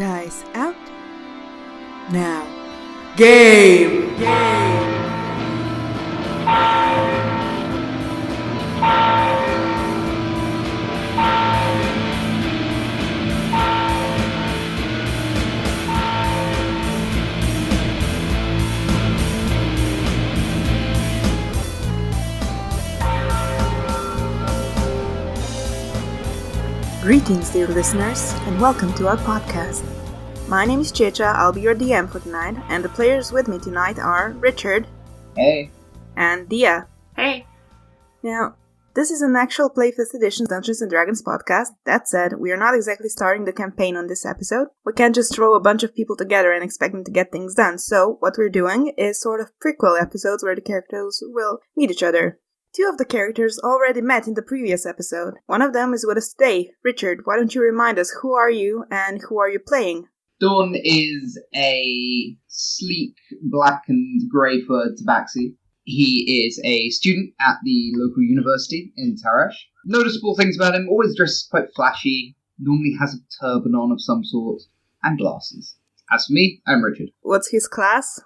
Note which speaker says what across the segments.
Speaker 1: Dice out. Now. Game! Greetings, dear listeners, and welcome to our podcast. My name is Checha, I'll be your DM for tonight, and the players with me tonight are Richard.
Speaker 2: Hey.
Speaker 1: And Dia.
Speaker 3: Hey.
Speaker 1: Now, this is an actual Play 5th Edition Dungeons & Dragons podcast. That said, we are not exactly starting the campaign on this episode. We can't just throw a bunch of people together and expect them to get things done, so what we're doing is sort of prequel episodes where the characters will meet each other. Two of the characters already met in the previous episode. One of them is with us today. Richard, why don't you remind us who are you and who are you playing?
Speaker 2: Dawn is a sleek black and grey furred tabaxi. He is a student at the local university in Tarash. Noticeable things about him, always dresses quite flashy, normally has a turban on of some sort, and glasses. As for me, I'm Richard.
Speaker 1: What's his class?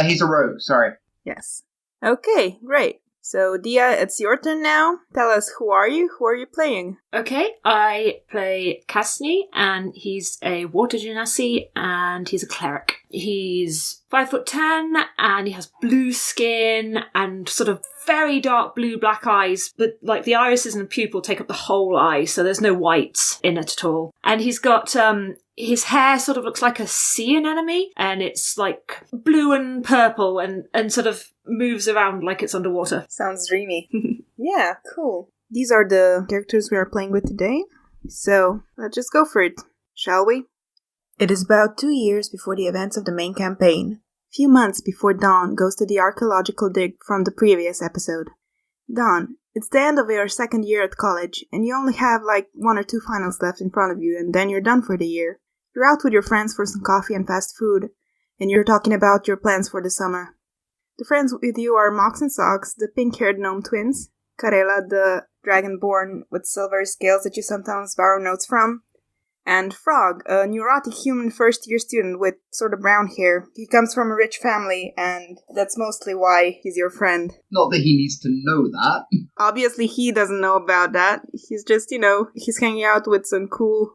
Speaker 2: He's a rogue, sorry.
Speaker 1: Yes. Okay, great. So, Dia, it's your turn now. Tell us, who are you? Who are you playing?
Speaker 3: Okay, I play Kasni, and he's a water genasi, and he's a cleric. He's 5'10", and he has blue skin, and sort of very dark blue black eyes, but like the irises and the pupil take up the whole eye, so there's no whites in it at all. And he's got, his hair sort of looks like a sea anemone, and it's like blue and purple and sort of moves around like it's underwater.
Speaker 1: Sounds dreamy. Yeah, cool. These are the characters we are playing with today, so let's just go for it, shall we? It is about 2 years before the events of the main campaign. Few months before Dawn goes to the archaeological dig from the previous episode. Dawn, it's the end of your second year at college, and you only have like 1 or 2 finals left in front of you, and then you're done for the year. You're out with your friends for some coffee and fast food, and you're talking about your plans for the summer. The friends with you are Mox and Socks, the pink-haired gnome twins, Karela, the dragonborn with silver scales that you sometimes borrow notes from, and Frog, a neurotic human first-year student with sort of brown hair. He comes from a rich family, and that's mostly why he's your friend.
Speaker 2: Not that he needs to know that.
Speaker 1: Obviously, he doesn't know about that. He's just, he's hanging out with some cool,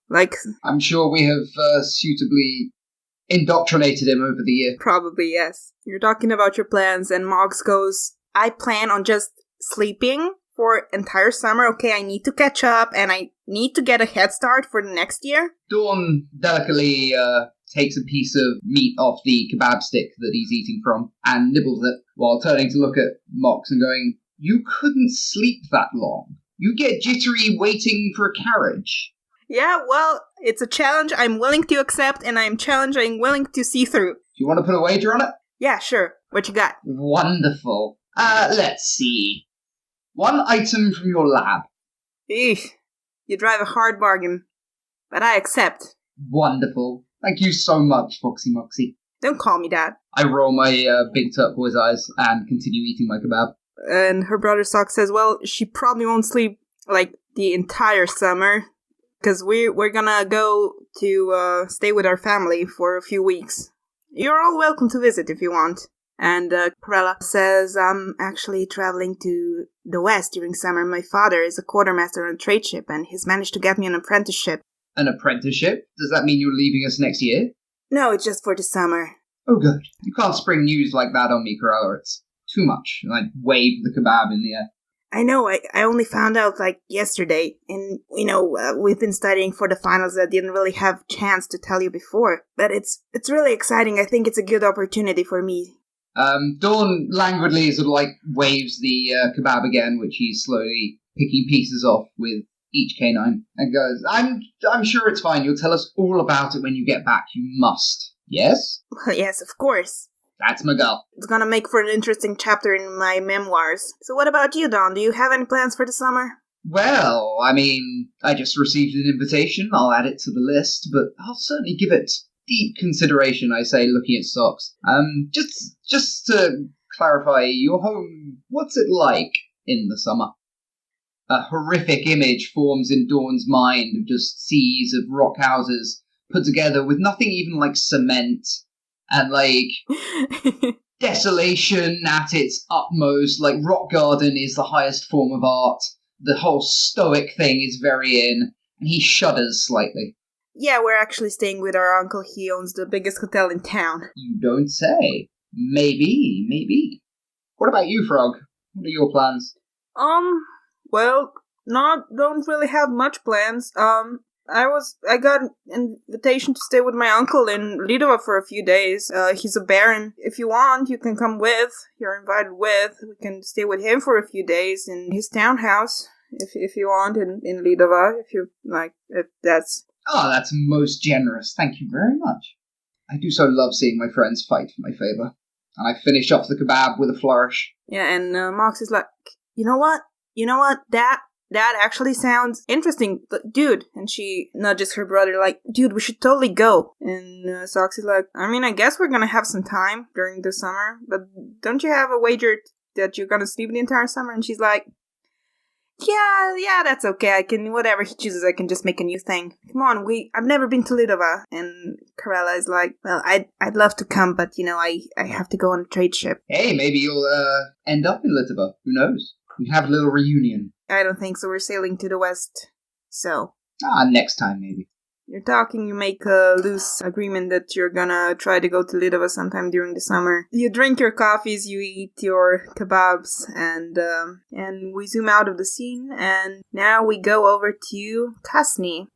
Speaker 2: I'm sure we have suitably indoctrinated him over the year.
Speaker 1: Probably, yes. You're talking about your plans, and Moggs goes, I plan on just sleeping for entire summer. Okay, I need to catch up, and I need to get a head start for the next year.
Speaker 2: Dawn delicately takes a piece of meat off the kebab stick that he's eating from and nibbles it while turning to look at Mox and going, You couldn't sleep that long. You get jittery waiting for a carriage.
Speaker 1: Yeah, well, it's a challenge I'm willing to accept, and I'm challenge I'm willing to see through.
Speaker 2: Do you want to put a wager on it?
Speaker 1: Yeah, sure. What you got?
Speaker 2: Wonderful. Let's see. 1 item from your lab.
Speaker 1: Eesh. You drive a hard bargain. But I accept.
Speaker 2: Wonderful. Thank you so much, Foxy Moxie.
Speaker 1: Don't call me that.
Speaker 2: I roll my big turquoise eyes and continue eating my kebab.
Speaker 1: And her brother Sock says, well, she probably won't sleep, the entire summer. Because we're gonna go to stay with our family for a few weeks. You're all welcome to visit if you want. And Corella says, I'm actually traveling to the west during summer. My father is a quartermaster on a trade ship, and he's managed to get me an apprenticeship.
Speaker 2: An apprenticeship? Does that mean you're leaving us next year?
Speaker 1: No, it's just for the summer.
Speaker 2: Oh, good. You can't spring news like that on me, Corella. It's too much. And I wave the kebab in the air.
Speaker 1: I know, I only found out, yesterday. And, we've been studying for the finals. I didn't really have a chance to tell you before. But it's really exciting. I think it's a good opportunity for me.
Speaker 2: Dawn languidly sort of waves the kebab again, which he's slowly picking pieces off with each canine, and goes, I'm sure it's fine. You'll tell us all about it when you get back. You must. Yes?
Speaker 1: Well, yes, of course.
Speaker 2: That's my girl.
Speaker 1: It's gonna make for an interesting chapter in my memoirs. So what about you, Dawn? Do you have any plans for the summer?
Speaker 2: Well, I just received an invitation. I'll add it to the list, but I'll certainly give it deep consideration, I say, looking at Socks. Just to clarify, your home, what's it like in the summer? A horrific image forms in Dawn's mind of just seas of rock houses put together with nothing even like cement and like desolation at its utmost. Like rock garden is the highest form of art. The whole stoic thing is very in, and he shudders slightly.
Speaker 1: Yeah, we're actually staying with our uncle. He owns the biggest hotel in town.
Speaker 2: You don't say. Maybe. What about you, Frog? What are your plans?
Speaker 1: Well, don't really have much plans. I got an invitation to stay with my uncle in Lidova for a few days. He's a baron. If you want, you can come with. You're invited with. We can stay with him for a few days in his townhouse, if you want, in Lidova, if you like, if that's...
Speaker 2: Oh, that's most generous. Thank you very much. I do so love seeing my friends fight for my favour. And I finish off the kebab with a flourish.
Speaker 1: Yeah, and Mox is like, you know what? That actually sounds interesting, dude. And she nudges her brother like, dude, we should totally go. And Sox is like, I mean, I guess we're gonna have some time during the summer, but don't you have a wager that you're gonna sleep the entire summer? And she's like, yeah, that's okay. I can, whatever he chooses, I can just make a new thing. Come on, I've never been to Lidova. And Karela is like, well, I'd love to come, but, I have to go on a trade ship.
Speaker 2: Hey, maybe you'll, end up in Lidova. Who knows? We have a little reunion.
Speaker 1: I don't think so. We're sailing to the west. So.
Speaker 2: Next time, maybe.
Speaker 1: You're talking, you make a loose agreement that you're gonna try to go to Lidova sometime during the summer. You drink your coffees, you eat your kebabs, and we zoom out of the scene, and now we go over to Kasni.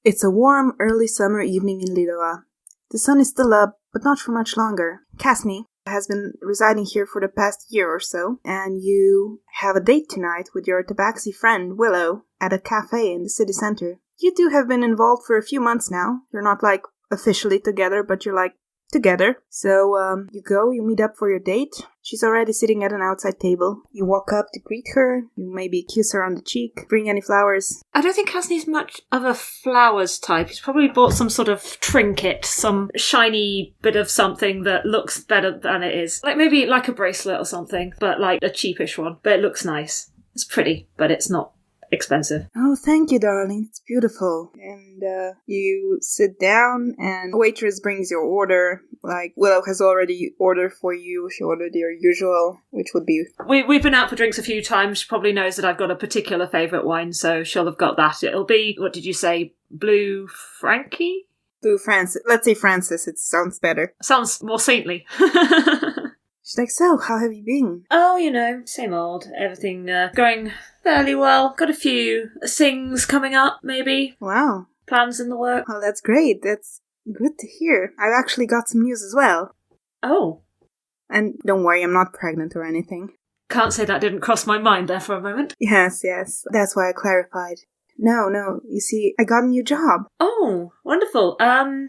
Speaker 1: It's a warm, early summer evening in Lidova. The sun is still up, but not for much longer. Kasni has been residing here for the past year or so, and you have a date tonight with your tabaxi friend, Willow, at a cafe in the city center. You two have been involved for a few months now. You're not, like, officially together, but you're, like, together. So, you meet up for your date. She's already sitting at an outside table. You walk up to greet her. You maybe kiss her on the cheek. Bring any flowers.
Speaker 3: I don't think Kasni's much of a flowers type. He's probably bought some sort of trinket, some shiny bit of something that looks better than it is. Like maybe like a bracelet or something, but like a cheapish one. But it looks nice. It's pretty, but it's not expensive.
Speaker 1: Oh, thank you, darling. It's beautiful. And you sit down, and a waitress brings your order. Like, Willow has already ordered for you. She ordered your usual, which would be...
Speaker 3: We've been out for drinks a few times. She probably knows that I've got a particular favourite wine, so she'll have got that. It'll be, what did you say, Blue Frankie?
Speaker 1: Blue Francis. Let's say Francis. It sounds better.
Speaker 3: Sounds more saintly.
Speaker 1: She's like, so, how have you been?
Speaker 3: Oh, same old. Everything going fairly well. Got a few things coming up, maybe.
Speaker 1: Wow.
Speaker 3: Plans in the work.
Speaker 1: Oh, that's great. That's good to hear. I've actually got some news as well.
Speaker 3: Oh.
Speaker 1: And don't worry, I'm not pregnant or anything.
Speaker 3: Can't say that didn't cross my mind there for a moment.
Speaker 1: Yes. That's why I clarified. No, you see, I got a new job.
Speaker 3: Oh, wonderful.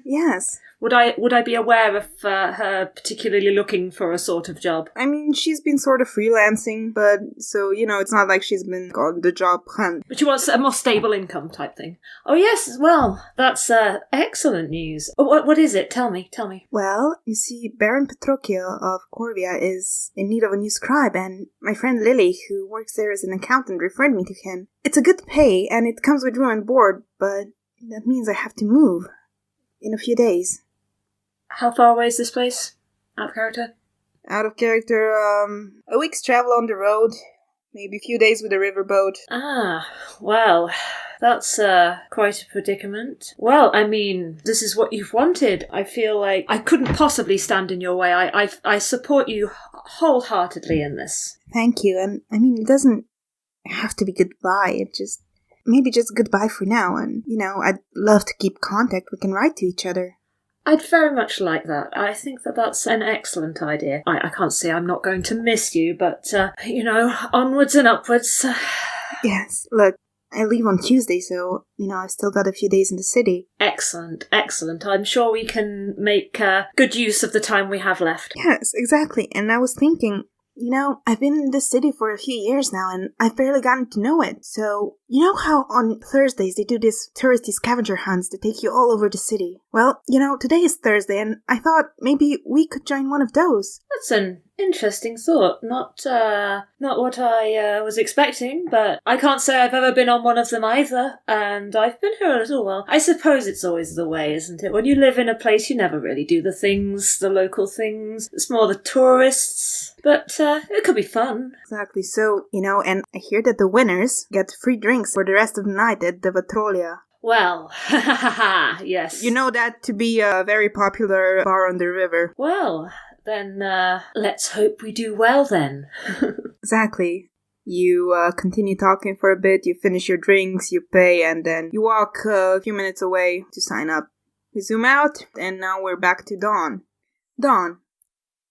Speaker 1: Yes.
Speaker 3: Would I be aware of her particularly looking for a sort of job?
Speaker 1: I mean, she's been sort of freelancing, but so, it's not like she's been on the job hunt.
Speaker 3: But she wants a more stable income type thing. Oh, yes, well, that's excellent news. What is it? Tell me.
Speaker 1: Well, you see, Baron Petrocchio of Corvia is in need of a new scribe, and my friend Lily, who works there as an accountant, referred me to him. It's a good pay, and it comes with room and board, but that means I have to move in a few days.
Speaker 3: How far away is this place? Out of character?
Speaker 1: Out of character, a week's travel on the road. Maybe a few days with a riverboat.
Speaker 3: Ah, well, that's quite a predicament. Well, I mean, this is what you've wanted. I feel like I couldn't possibly stand in your way. I support you wholeheartedly in this.
Speaker 1: Thank you, and I mean, it doesn't have to be goodbye. It just, maybe just goodbye for now, and, I'd love to keep contact. We can write to each other.
Speaker 3: I'd very much like that. I think that's an excellent idea. I can't say I'm not going to miss you, but, onwards and upwards.
Speaker 1: Yes, look, I leave on Tuesday, so, I've still got a few days in the city.
Speaker 3: Excellent. I'm sure we can make good use of the time we have left.
Speaker 1: Yes, exactly. And I was thinking, I've been in this city for a few years now, and I've barely gotten to know it. So, how on Thursdays they do this touristy scavenger hunts that take you all over the city? Well, today is Thursday, and I thought maybe we could join one of those.
Speaker 3: That's an Interesting thought. Not what I was expecting, but I can't say I've ever been on one of them either, and I've been here a little while. I suppose it's always the way, isn't it? When you live in a place, you never really do the local things. It's more the tourists, but it could be fun.
Speaker 1: Exactly. So, and I hear that the winners get free drinks for the rest of the night at the Vatrolia.
Speaker 3: Well, yes.
Speaker 1: You know that to be a very popular bar on the river.
Speaker 3: Well, then let's hope we do well then.
Speaker 1: Exactly. You continue talking for a bit, you finish your drinks, you pay, and then you walk a few minutes away to sign up. We zoom out, and now we're back to Dawn. Dawn,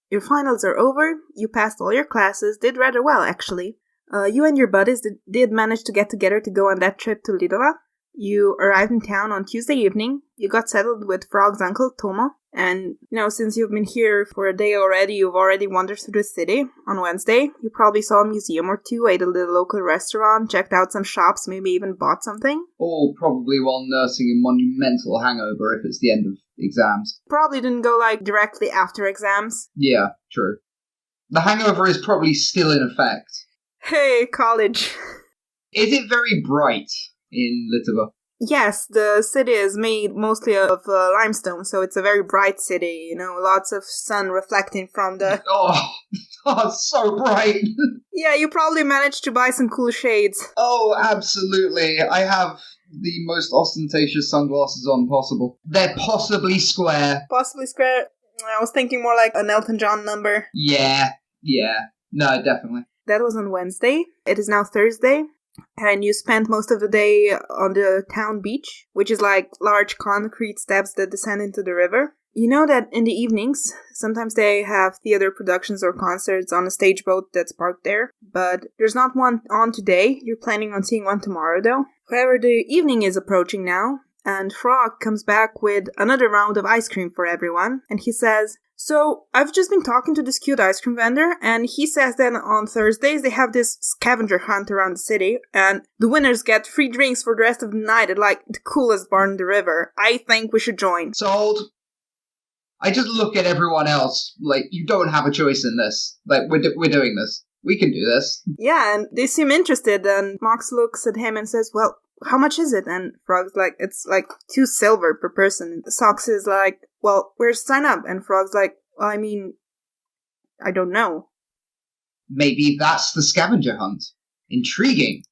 Speaker 1: your finals are over, you passed all your classes, did rather well actually. You and your buddies did manage to get together to go on that trip to Lidova. You arrived in town on Tuesday evening, you got settled with Frog's uncle, Tomo, and, since you've been here for a day already, you've already wandered through the city. On Wednesday, you probably saw a museum or two, ate at a local restaurant, checked out some shops, maybe even bought something.
Speaker 2: All probably while nursing a monumental hangover if it's the end of exams.
Speaker 1: Probably didn't go, directly after exams.
Speaker 2: Yeah, true. The hangover is probably still in effect.
Speaker 1: Hey, college.
Speaker 2: Is it very bright in Litova?
Speaker 1: Yes, the city is made mostly of limestone, so it's a very bright city, lots of sun reflecting from the...
Speaker 2: Oh, so bright!
Speaker 1: Yeah, you probably managed to buy some cool shades.
Speaker 2: Oh, absolutely. I have the most ostentatious sunglasses on possible. They're possibly square.
Speaker 1: Possibly square? I was thinking more like an Elton John number.
Speaker 2: Yeah. No, definitely.
Speaker 1: That was on Wednesday. It is now Thursday. And you spent most of the day on the town beach, which is like large concrete steps that descend into the river. You know that in the evenings, sometimes they have theater productions or concerts on a stage boat that's parked there. But there's not one on today. You're planning on seeing one tomorrow, though. However, the evening is approaching now, and Frog comes back with another round of ice cream for everyone. And he says, "So, I've just been talking to this cute ice cream vendor, and he says that on Thursdays they have this scavenger hunt around the city, and the winners get free drinks for the rest of the night at, the coolest bar in the river. I think we should join."
Speaker 2: Sold. I just look at everyone else, you don't have a choice in this. We're doing this. We can do this.
Speaker 1: Yeah, and they seem interested, and Mox looks at him and says, "Well, how much is it?" And Frog's like, "It's 2 silver per person." Sox is like, "Well, where's the sign up?" And Frog's like, "Well, I don't know."
Speaker 2: Maybe that's the scavenger hunt. Intriguing.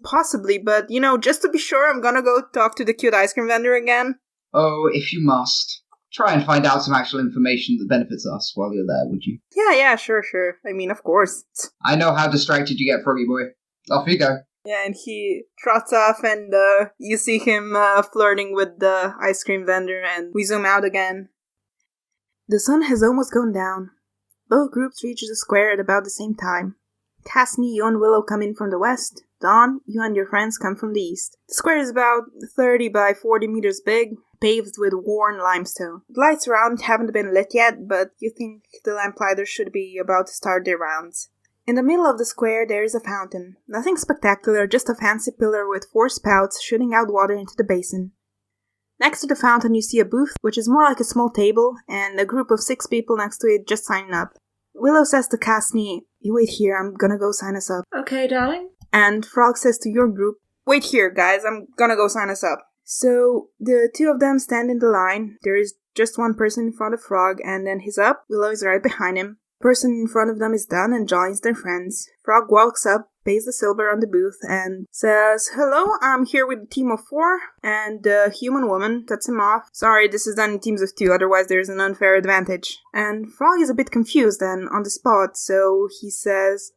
Speaker 1: Possibly, but, just to be sure, I'm gonna go talk to the cute ice cream vendor again.
Speaker 2: Oh, if you must. Try and find out some actual information that benefits us while you're there, would you?
Speaker 1: Yeah, sure. Of course.
Speaker 2: I know how distracted you get, Froggy Boy. Off you go.
Speaker 1: Yeah, and he trots off, and you see him flirting with the ice cream vendor, and we zoom out again. The sun has almost gone down. Both groups reach the square at about the same time. Kasni, you and Willow come in from the west. Dawn, you and your friends come from the east. The square is about 30 by 40 meters big, paved with worn limestone. The lights around haven't been lit yet, but you think the lamplighters should be about to start their rounds. In the middle of the square there is a fountain. Nothing spectacular, just a fancy pillar with 4 spouts shooting out water into the basin. Next to the fountain you see a booth, which is more like a small table, and a group of 6 people next to it just signing up. Willow says to Kasni, "You wait here, I'm gonna go sign us up."
Speaker 3: Okay, darling.
Speaker 1: And Frog says to your group, "Wait here, guys, I'm gonna go sign us up." So the 2 of them stand in the line. There is just one person in front of Frog, and then he's up. Willow is right behind him. Person in front of them is done and joins their friends. Frog walks up, pays the silver on the booth, and says, "Hello, I'm here with a team of 4, and the human woman cuts him off. Sorry, this is done in teams of 2, otherwise there's an unfair advantage." And Frog is a bit confused and on the spot, so he says,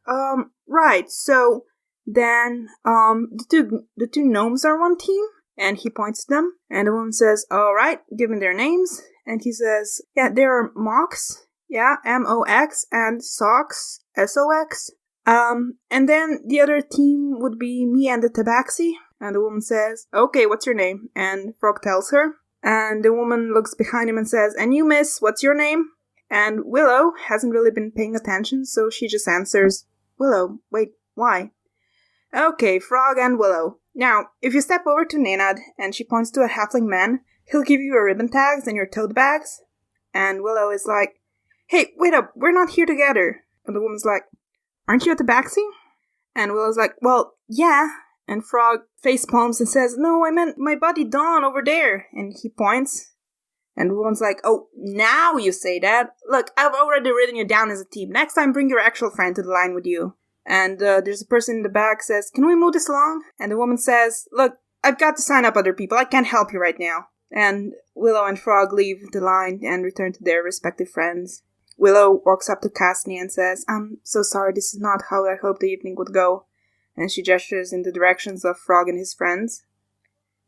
Speaker 1: right, so then, the two gnomes are one team?" And he points to them, and the woman says, "Alright," giving their names, and he says, "Yeah, they are Mox. Yeah, M-O-X, and Sox, S-O-X. And then the other team would be me and the Tabaxi." And the woman says, "Okay, what's your name?" And Frog tells her. And the woman looks behind him and says, "And you, miss, what's your name?" And Willow hasn't really been paying attention, so she just answers, "Willow. Wait, why?" "Okay, Frog and Willow. Now, if you step over to Nenad, and she points to a halfling man, he'll give you your ribbon tags and your tote bags." And Willow is like, hey, wait up, we're not here together. And the woman's like, aren't you at the Tabaxi? And Willow's like, well, yeah. And Frog face palms and says, no, I meant my buddy Dawn over there. And he points. And the woman's like, oh, now you say that. Look, I've already written you down as a team. Next time, bring your actual friend to the line with you. And there's a person in the back says, can we move this along? And the woman says, look, I've got to sign up other people. I can't help you right now. And Willow and Frog leave the line and return to their respective friends. Willow walks up to Kasni and says, I'm so sorry, this is not how I hoped the evening would go. And she gestures in the directions of Frog and his friends.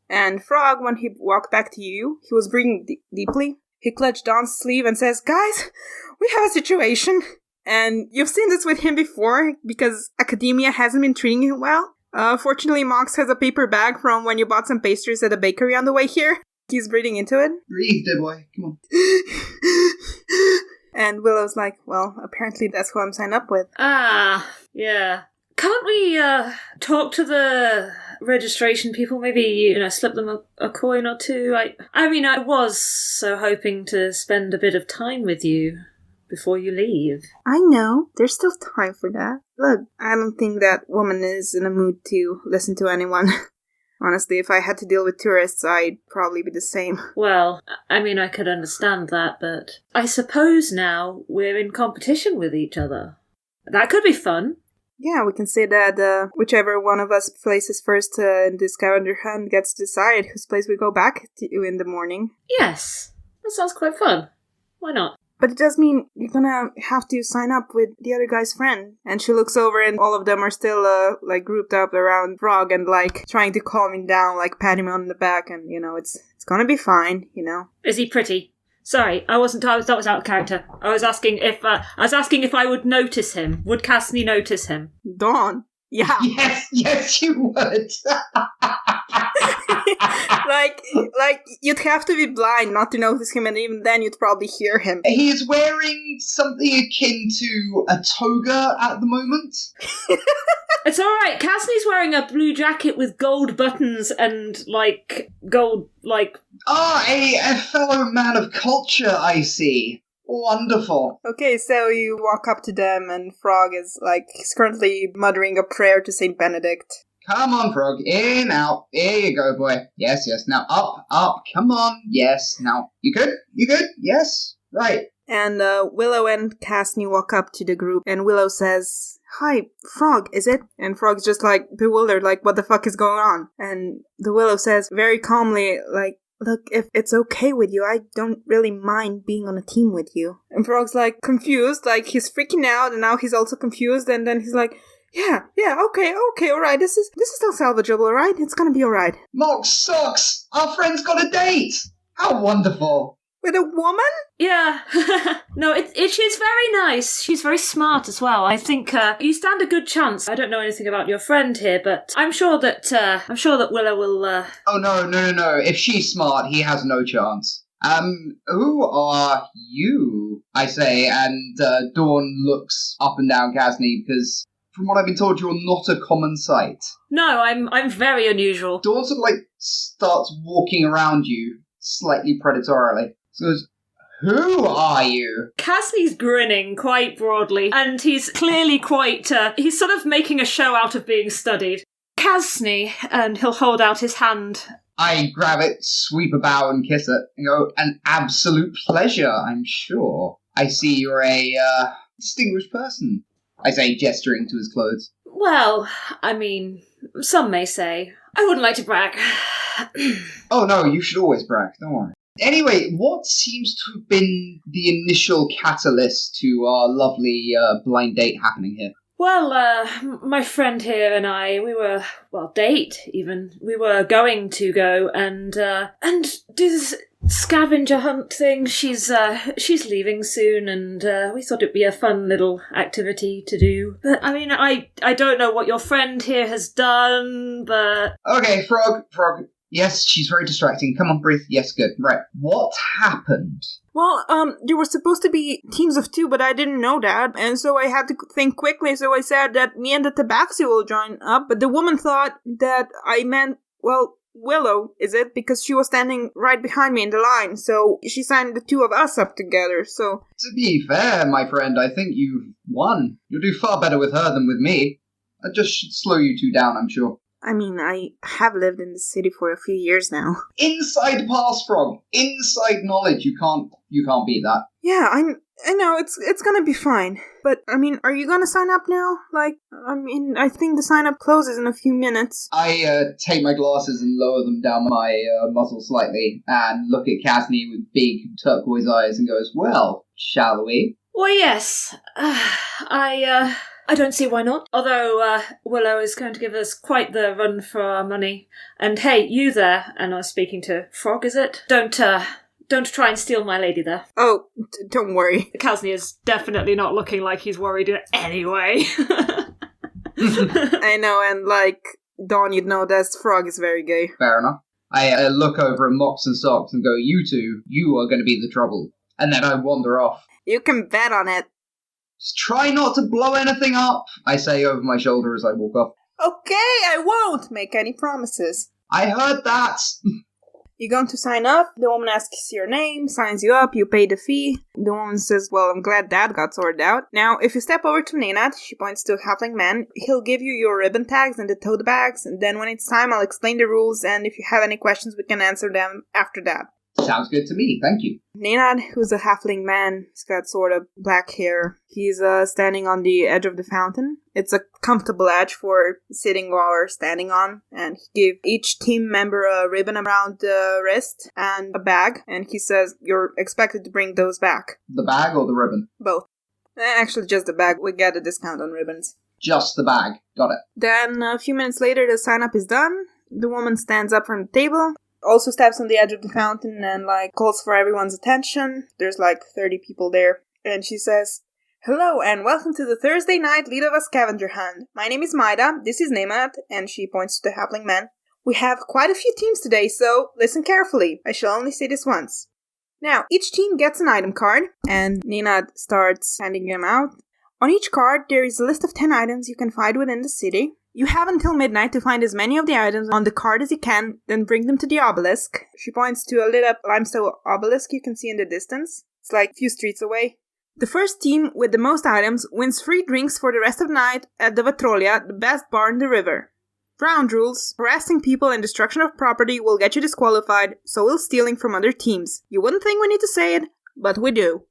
Speaker 1: And Frog, when he walked back to you, he was breathing deeply. He clutched Dawn's sleeve and says, guys, we have a situation. And you've seen this with him before, because academia hasn't been treating him well. Fortunately, Mox has a paper bag from when you bought some pastries at a bakery on the way here. He's breathing into it.
Speaker 2: Breathe, dear boy. Come on.
Speaker 1: And Willow's like, well, apparently that's who I'm signed up with.
Speaker 3: Ah, yeah. Can't we talk to the registration people? Maybe, slip them a coin or two? I mean, I was so hoping to spend a bit of time with you before you leave.
Speaker 1: I know. There's still time for that. Look, I don't think that woman is in a mood to listen to anyone. Honestly, if I had to deal with tourists, I'd probably be the same.
Speaker 3: Well, I mean, I could understand that, but I suppose now we're in competition with each other. That could be fun.
Speaker 1: Yeah, we can say that whichever one of us places first in the scavenger hunt gets to decide whose place we go back to in the morning.
Speaker 3: Yes, that sounds quite fun. Why not?
Speaker 1: But it does mean you're gonna have to sign up with the other guy's friend. And she looks over and all of them are still, grouped up around Frog and, trying to calm him down, patting him on the back. And, it's gonna be fine,
Speaker 3: Is he pretty? Sorry, that was out of character. I was asking if I would notice him. Would Kasni notice him?
Speaker 1: Dawn. Yeah.
Speaker 2: Yes, you would.
Speaker 1: You'd have to be blind not to notice him, and even then you'd probably hear him.
Speaker 2: He is wearing something akin to a toga at the moment.
Speaker 3: It's alright, Kasni's wearing a blue jacket with gold buttons and, gold,
Speaker 2: a fellow man of culture, I see. Wonderful.
Speaker 1: Okay, so you walk up to them, and Frog is, he's currently muttering a prayer to St. Benedict.
Speaker 2: Come on, Frog. In, out. Here you go, boy. Yes. Now, up. Come on. Yes. Now, you good? Yes. Right.
Speaker 1: And Willow and Kasni walk up to the group, and Willow says, hi, Frog, is it? And Frog's just, bewildered, what the fuck is going on? And the Willow says, very calmly, look, if it's okay with you, I don't really mind being on a team with you. And Frog's, confused, he's freaking out, and now he's also confused, and then he's like, yeah, okay, alright, this is still salvageable, alright? It's gonna be alright.
Speaker 2: Mox sucks! Our friend's got a date! How wonderful!
Speaker 1: With a woman?
Speaker 3: Yeah. No, she's very nice. She's very smart as well. I think you stand a good chance. I don't know anything about your friend here, but I'm sure that Willow will.
Speaker 2: Oh no! If she's smart, he has no chance. Who are you? I say, and Dawn looks up and down Kasni because, from what I've been told, you're not a common sight.
Speaker 3: No, I'm very unusual.
Speaker 2: Dawn sort of starts walking around you slightly predatorily. So goes, who are you?
Speaker 3: Kasni's grinning quite broadly, and he's clearly he's sort of making a show out of being studied. Kasni, and he'll hold out his hand.
Speaker 2: I grab it, sweep a bow and kiss it, and go, an absolute pleasure, I'm sure. I see you're a distinguished person, I say, gesturing to his clothes.
Speaker 3: Well, I mean, some may say. I wouldn't like to brag.
Speaker 2: Oh no, you should always brag, don't worry. Anyway, what seems to have been the initial catalyst to our lovely blind date happening here?
Speaker 3: Well, my friend here and I, we were, date even. We were going to go and do this scavenger hunt thing. She's leaving soon, and we thought it'd be a fun little activity to do. But I mean, I don't know what your friend here has done, but
Speaker 2: okay, Frog. Yes, she's very distracting. Come on, breathe. Yes, good. Right. What happened?
Speaker 1: Well, there were supposed to be teams of 2, but I didn't know that, and so I had to think quickly, so I said that me and the Tabaxi will join up, but the woman thought that I meant, Willow, is it? Because she was standing right behind me in the line, so she signed the two of us up together, so...
Speaker 2: To be fair, my friend, I think you've won. You'll do far better with her than with me. I just should slow you two down, I'm sure.
Speaker 1: I mean, I have lived in the city for a few years now.
Speaker 2: Inside pass, Frog. Inside knowledge. You can't beat that.
Speaker 1: Yeah, I know, it's gonna be fine. But, I mean, are you gonna sign up now? I think the sign-up closes in a few minutes.
Speaker 2: I take my glasses and lower them down my muzzle slightly and look at Kasni with big turquoise eyes and goes, well, shall we?
Speaker 3: Well, yes. I don't see why not. Although Willow is going to give us quite the run for our money. And hey, you there, and I was speaking to Frog, is it? Don't try and steal my lady there.
Speaker 1: Oh, don't worry.
Speaker 3: Kasni is definitely not looking like he's worried anyway.
Speaker 1: I know, and Dawn, you'd know that Frog is very gay.
Speaker 2: Fair enough. I look over at Mox and Socks and go, you two, you are going to be the trouble. And then I wander off.
Speaker 1: You can bet on it.
Speaker 2: Just try not to blow anything up, I say over my shoulder as I walk off.
Speaker 1: Okay, I won't make any promises.
Speaker 2: I heard that!
Speaker 1: You're going to sign up, the woman asks your name, signs you up, you pay the fee. The woman says, well, I'm glad that got sorted out. Now, if you step over to Nenad, she points to a halfling man, he'll give you your ribbon tags and the tote bags, and then when it's time, I'll explain the rules, and if you have any questions, we can answer them after that.
Speaker 2: Sounds good to me, thank you.
Speaker 1: Nenad, who's a halfling man, he's got sort of black hair. He's standing on the edge of the fountain. It's a comfortable edge for sitting or standing on, and he gave each team member a ribbon around the wrist and a bag, and he says you're expected to bring those back.
Speaker 2: The bag or the ribbon?
Speaker 1: Both. Actually, just the bag. We get a discount on ribbons.
Speaker 2: Just the bag. Got it.
Speaker 1: Then, a few minutes later, the sign-up is done. The woman stands up from the table, also steps on the edge of the fountain and, calls for everyone's attention. There's, 30 people there. And she says, hello, and welcome to the Thursday night lead of a scavenger hunt. My name is Maida, this is Nemat, and she points to the halfling man. We have quite a few teams today, so listen carefully. I shall only say this once. Now, each team gets an item card, and Nenad starts handing them out. On each card, there is a list of 10 items you can find within the city. You have until midnight to find as many of the items on the card as you can, then bring them to the obelisk. She points to a lit-up limestone obelisk you can see in the distance. It's a few streets away. The first team with the most items wins free drinks for the rest of the night at the Vatrolia, the best bar in the river. Ground rules: harassing people and destruction of property will get you disqualified, so will stealing from other teams. You wouldn't think we need to say it, but we do.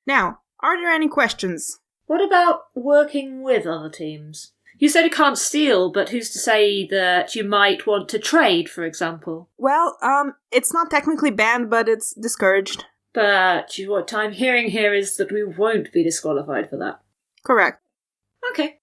Speaker 1: Now, are there any questions?
Speaker 3: What about working with other teams? You said you can't steal, but who's to say that you might want to trade, for example?
Speaker 1: Well, it's not technically banned, but it's discouraged.
Speaker 3: But what I'm hearing here is that we won't be disqualified for that.
Speaker 1: Correct.
Speaker 3: Okay.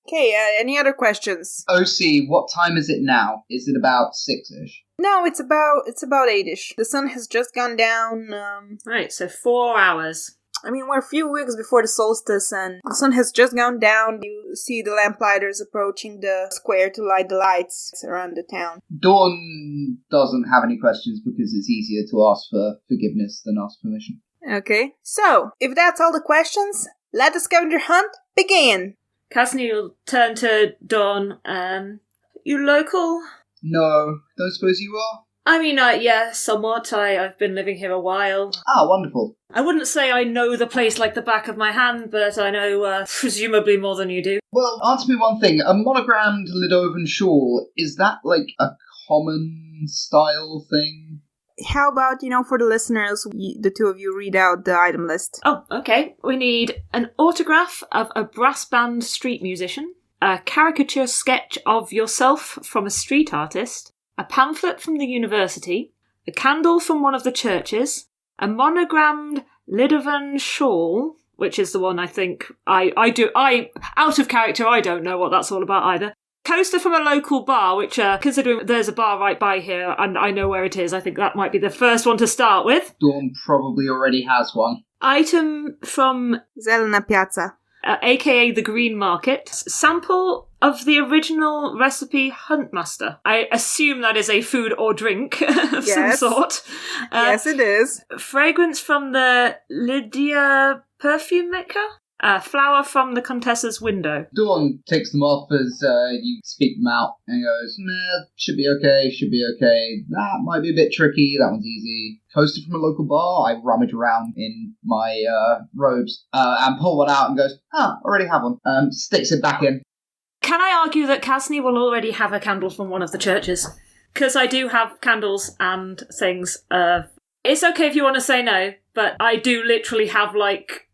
Speaker 1: Okay, any other questions?
Speaker 2: OC, what time is it now? Is it about 6-ish?
Speaker 1: No, it's about 8-ish. The sun has just gone down,
Speaker 3: Right, so 4 hours.
Speaker 1: I mean, we're a few weeks before the solstice, and the sun has just gone down. You see the lamplighters approaching the square to light the lights around the town.
Speaker 2: Dawn doesn't have any questions because it's easier to ask for forgiveness than ask permission.
Speaker 1: Okay, so, if that's all the questions, let the scavenger hunt begin!
Speaker 3: Kasni will turn to Dawn. You local?
Speaker 2: No, don't suppose you are?
Speaker 3: I mean, yeah, somewhat. I've been living here a while.
Speaker 2: Ah, wonderful.
Speaker 3: I wouldn't say I know the place like the back of my hand, but I know presumably more than you do.
Speaker 2: Well, answer me one thing. A monogrammed Lidovan shawl, is that a common style thing?
Speaker 1: How about, for the listeners, the two of you read out the item list?
Speaker 3: Oh, okay. We need an autograph of a brass band street musician, a caricature sketch of yourself from a street artist, a pamphlet from the university, a candle from one of the churches, a monogrammed Lidovan shawl, which is the one I think I do. Out of character, I don't know what that's all about either. Coaster from a local bar, which, considering there's a bar right by here and I know where it is, I think that might be the first one to start with.
Speaker 2: Dawn probably already has one.
Speaker 3: Item from
Speaker 1: Zelena Piazza.
Speaker 3: a.k.a. the Green Market. Sample of the original recipe Huntmaster. I assume that is a food or drink of some sort.
Speaker 1: Yes, it is.
Speaker 3: Fragrance from the Lydia perfume maker. A flower from the Contessa's window.
Speaker 2: Dawn takes them off as you speak them out and goes, nah, should be okay. That might be a bit tricky. That one's easy. Toasted from a local bar. I rummage around in my robes and pull one out and goes, already have one. Sticks it back in.
Speaker 3: Can I argue that Kasni will already have a candle from one of the churches? Because I do have candles and things. It's okay if you want to say no, but I do literally have,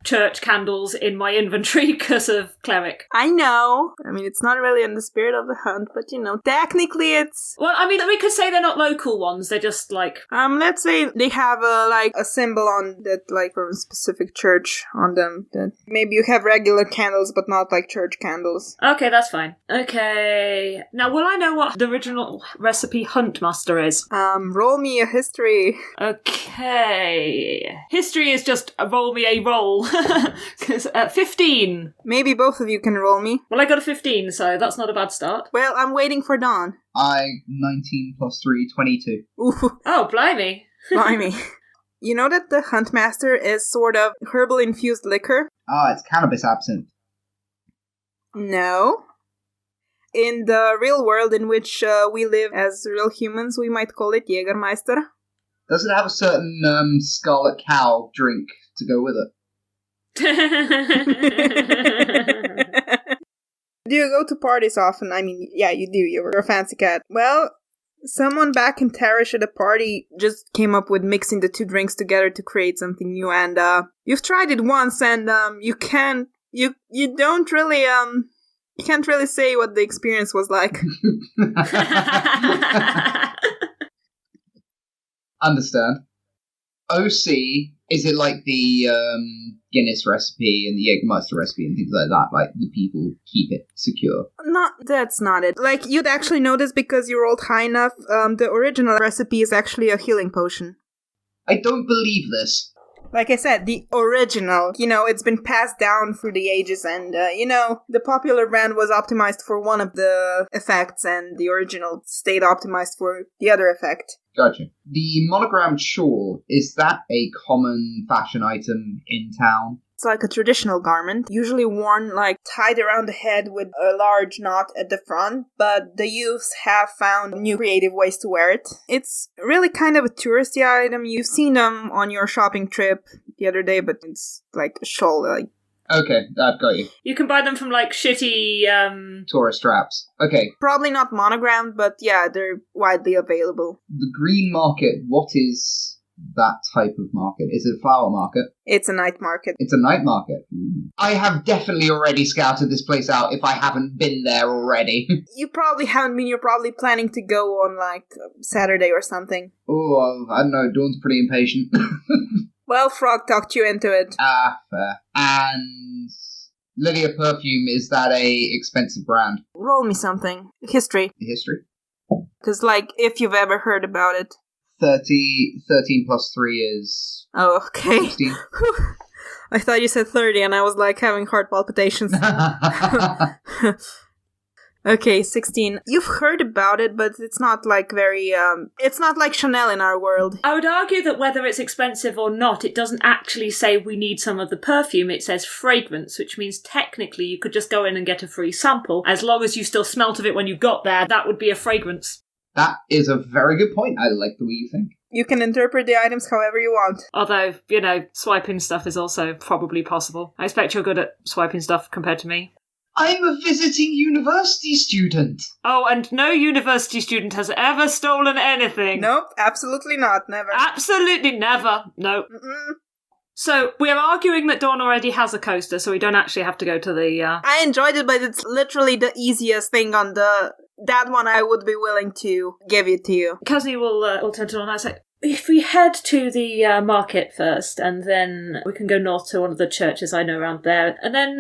Speaker 3: church candles in my inventory because of cleric.
Speaker 1: I know. I mean, it's not really in the spirit of the hunt, but, technically it's...
Speaker 3: Well, I mean, we could say they're not local ones. They're just,
Speaker 1: let's say they have, a symbol on that, from a specific church on them. That maybe you have regular candles, but not, church candles.
Speaker 3: Okay, that's fine. Okay. Now, will I know what the original recipe Huntmaster is?
Speaker 1: Roll me a history.
Speaker 3: Okay. History is just roll me a roll. 15.
Speaker 1: Maybe both of you can roll me.
Speaker 3: Well, I got a 15, so that's not a bad start.
Speaker 1: Well, I'm waiting for Dawn.
Speaker 2: 19 plus 3, 22.
Speaker 1: Ooh.
Speaker 3: Oh, blimey.
Speaker 1: Blimey. You know that the Huntmaster is sort of herbal-infused liquor?
Speaker 2: It's cannabis absinthe.
Speaker 1: No. In the real world in which we live as real humans, we might call it Jägermeister.
Speaker 2: Does it have a certain Scarlet Cow drink to go with it?
Speaker 1: Do you go to parties often? I mean, yeah, you do. You're a fancy cat. Well, someone back in Tarish at a party just came up with mixing the two drinks together to create something new, and you've tried it once, and you can't really say what the experience was like.
Speaker 2: Understand. OC, is it like the Guinness recipe and the Jägermeister recipe and things like that? Like, the people keep it secure?
Speaker 1: That's not it. You'd actually know this because you rolled high enough. The original recipe is actually a healing potion.
Speaker 2: I don't believe this.
Speaker 1: Like I said, the original, it's been passed down through the ages, and, the popular brand was optimized for one of the effects, and the original stayed optimized for the other effect.
Speaker 2: Gotcha. The monogrammed shawl, is that a common fashion item in town?
Speaker 1: It's like a traditional garment, usually worn tied around the head with a large knot at the front, but the youths have found new creative ways to wear it. It's really kind of a touristy item. You've seen them on your shopping trip the other day, but it's like a shawl.
Speaker 2: Okay, I've got you.
Speaker 3: You can buy them from shitty
Speaker 2: tourist straps. Okay.
Speaker 1: Probably not monogrammed, but yeah, they're widely available.
Speaker 2: The green market, what is that type of market? Is it a flower market?
Speaker 1: It's a night market.
Speaker 2: It's a night market. I have definitely already scouted this place out if I haven't been there already.
Speaker 1: You probably haven't been. You're probably planning to go on Saturday or something.
Speaker 2: Oh, I don't know. Dawn's pretty impatient.
Speaker 1: Well, Frog talked you into it.
Speaker 2: Fair. And Lydia Perfume, is that a expensive brand?
Speaker 1: Roll me something. History.
Speaker 2: History?
Speaker 1: Because, if you've ever heard about it.
Speaker 2: 13 plus 3 is...
Speaker 1: Oh, okay.
Speaker 2: 16.
Speaker 1: I thought you said 30, and I was, having heart palpitations. Okay, 16. You've heard about it, but it's not, very, it's not like Chanel in our world.
Speaker 3: I would argue that whether it's expensive or not, it doesn't actually say we need some of the perfume. It says fragrance, which means technically you could just go in and get a free sample. As long as you still smelt of it when you got there, that would be a fragrance.
Speaker 2: That is a very good point. I like the way you think.
Speaker 1: You can interpret the items however you want.
Speaker 3: Although, swiping stuff is also probably possible. I expect you're good at swiping stuff compared to me.
Speaker 2: I'm a visiting university student.
Speaker 3: Oh, and no university student has ever stolen anything.
Speaker 1: Nope, absolutely not. Never.
Speaker 3: Absolutely never. No.
Speaker 1: Mm-mm.
Speaker 3: So, we're arguing that Dawn already has a coaster, so we don't actually have to go to the...
Speaker 1: I enjoyed it, but it's literally the easiest thing on the... That one I would be willing to give it to you.
Speaker 3: Kasni will turn to Dawn and say, if we head to the market first, and then we can go north to one of the churches I know around there, and then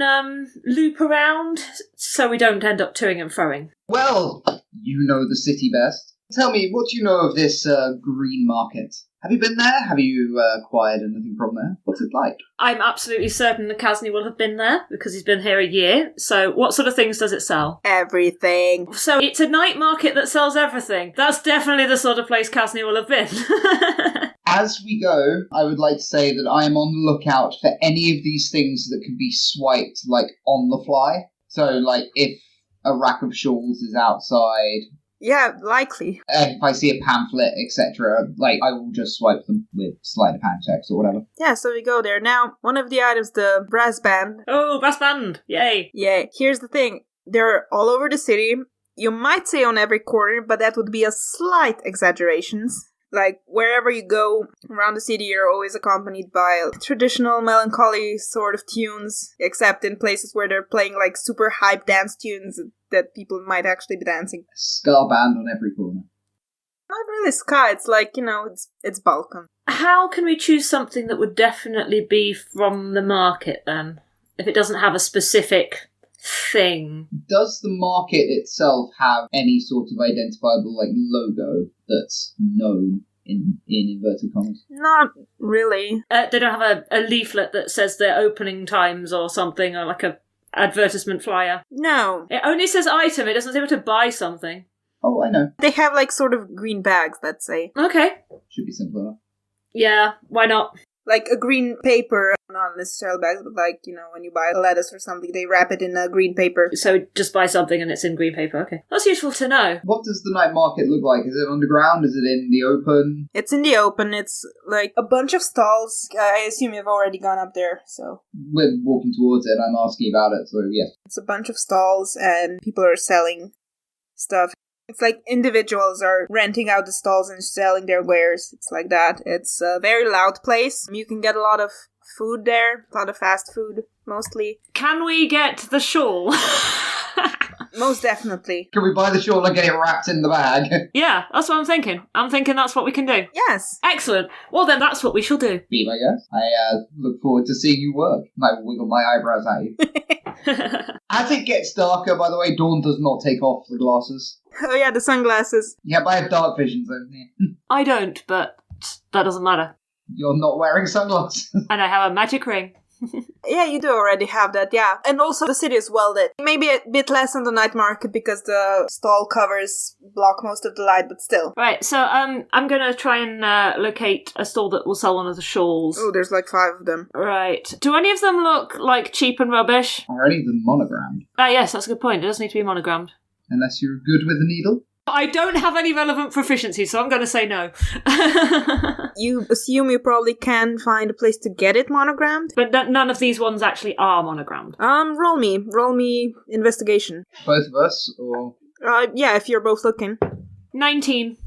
Speaker 3: loop around so we don't end up toing and froing.
Speaker 2: Well, you know the city best. Tell me, what do you know of this green market? Have you been there? Have you acquired anything from there? What's it like?
Speaker 3: I'm absolutely certain that Kasni will have been there, because he's been here a year. So what sort of things does it sell?
Speaker 1: Everything.
Speaker 3: So it's a night market that sells everything. That's definitely the sort of place Kasni will have been.
Speaker 2: As we go, I would like to say that I am on the lookout for any of these things that can be swiped, like, on the fly. So, like, if a rack of shawls is outside,
Speaker 1: Yeah, likely.
Speaker 2: if I see a pamphlet, etc., like, I will just swipe them with sleight of hand checks or whatever.
Speaker 1: Yeah, so we go there. Now, one of the items, the brass band.
Speaker 3: Oh, brass band! Yay!
Speaker 1: Yeah, here's the thing. They're all over the city. You might say on every corner, but that would be a slight exaggeration. Like, wherever you go around the city, you're always accompanied by traditional melancholy sort of tunes, except in places where they're playing, like, super hype dance tunes that people might actually be dancing.
Speaker 2: Ska band on every corner.
Speaker 1: Not really ska, it's like, it's Balkan.
Speaker 3: How can we choose something that would definitely be from the market, then? If it doesn't have a specific thing.
Speaker 2: Does the market itself have any sort of identifiable, like, logo that's known in inverted commas?
Speaker 1: Not really.
Speaker 3: They don't have a leaflet that says their opening times or something, or like a advertisement flyer.
Speaker 1: No.
Speaker 3: It only says item, it doesn't say where to buy something.
Speaker 2: Oh, I know.
Speaker 1: They have, like, sort of green bags, let's say.
Speaker 3: Okay.
Speaker 2: Should be simple enough.
Speaker 3: Yeah, why not?
Speaker 1: Like a green paper, not necessarily bags, but like, when you buy a lettuce or something, they wrap it in a green paper.
Speaker 3: So just buy something and it's in green paper, okay. That's useful to know.
Speaker 2: What does the night market look like? Is it underground? Is it in the open?
Speaker 1: It's in the open. It's like a bunch of stalls. I assume you've already gone up there, so.
Speaker 2: We're walking towards it and I'm asking about it, so yes.
Speaker 1: It's a bunch of stalls and people are selling stuff. It's like individuals are renting out the stalls and selling their wares. It's like that. It's a very loud place. You can get a lot of food there. A lot of fast food, mostly.
Speaker 3: Can we get the shawl?
Speaker 1: Most definitely.
Speaker 2: Can we buy the shawl and get it wrapped in the bag?
Speaker 3: Yeah, that's what I'm thinking. I'm thinking that's what we can do.
Speaker 1: Yes.
Speaker 3: Excellent. Well then, that's what we shall do.
Speaker 2: Beam, I guess. I look forward to seeing you work. I wiggle my eyebrows at you. As it gets darker, by the way, Dawn does not take off the glasses.
Speaker 1: Oh yeah, the sunglasses.
Speaker 2: Yeah, but I have dark vision, so yeah.
Speaker 3: I don't, but that doesn't matter.
Speaker 2: You're not wearing sunglasses.
Speaker 3: And I have a magic ring.
Speaker 1: Yeah, you do already have that, yeah. And also the city is well lit. Maybe a bit less on the night market because the stall covers block most of the light, but still.
Speaker 3: Right, so I'm gonna try and locate a stall that will sell one of the shawls.
Speaker 1: Oh, there's like 5 of them.
Speaker 3: Right. Do any of them look like cheap and rubbish?
Speaker 2: Are any of them monogrammed?
Speaker 3: Ah, yes, that's a good point. It does need to be monogrammed.
Speaker 2: Unless you're good with a needle?
Speaker 3: I don't have any relevant proficiency, so I'm going to say no.
Speaker 1: You assume you probably can find a place to get it monogrammed?
Speaker 3: But none of these ones actually are monogrammed.
Speaker 1: Roll me investigation.
Speaker 2: Both of us, or...
Speaker 1: Yeah, if you're both looking.
Speaker 3: 19.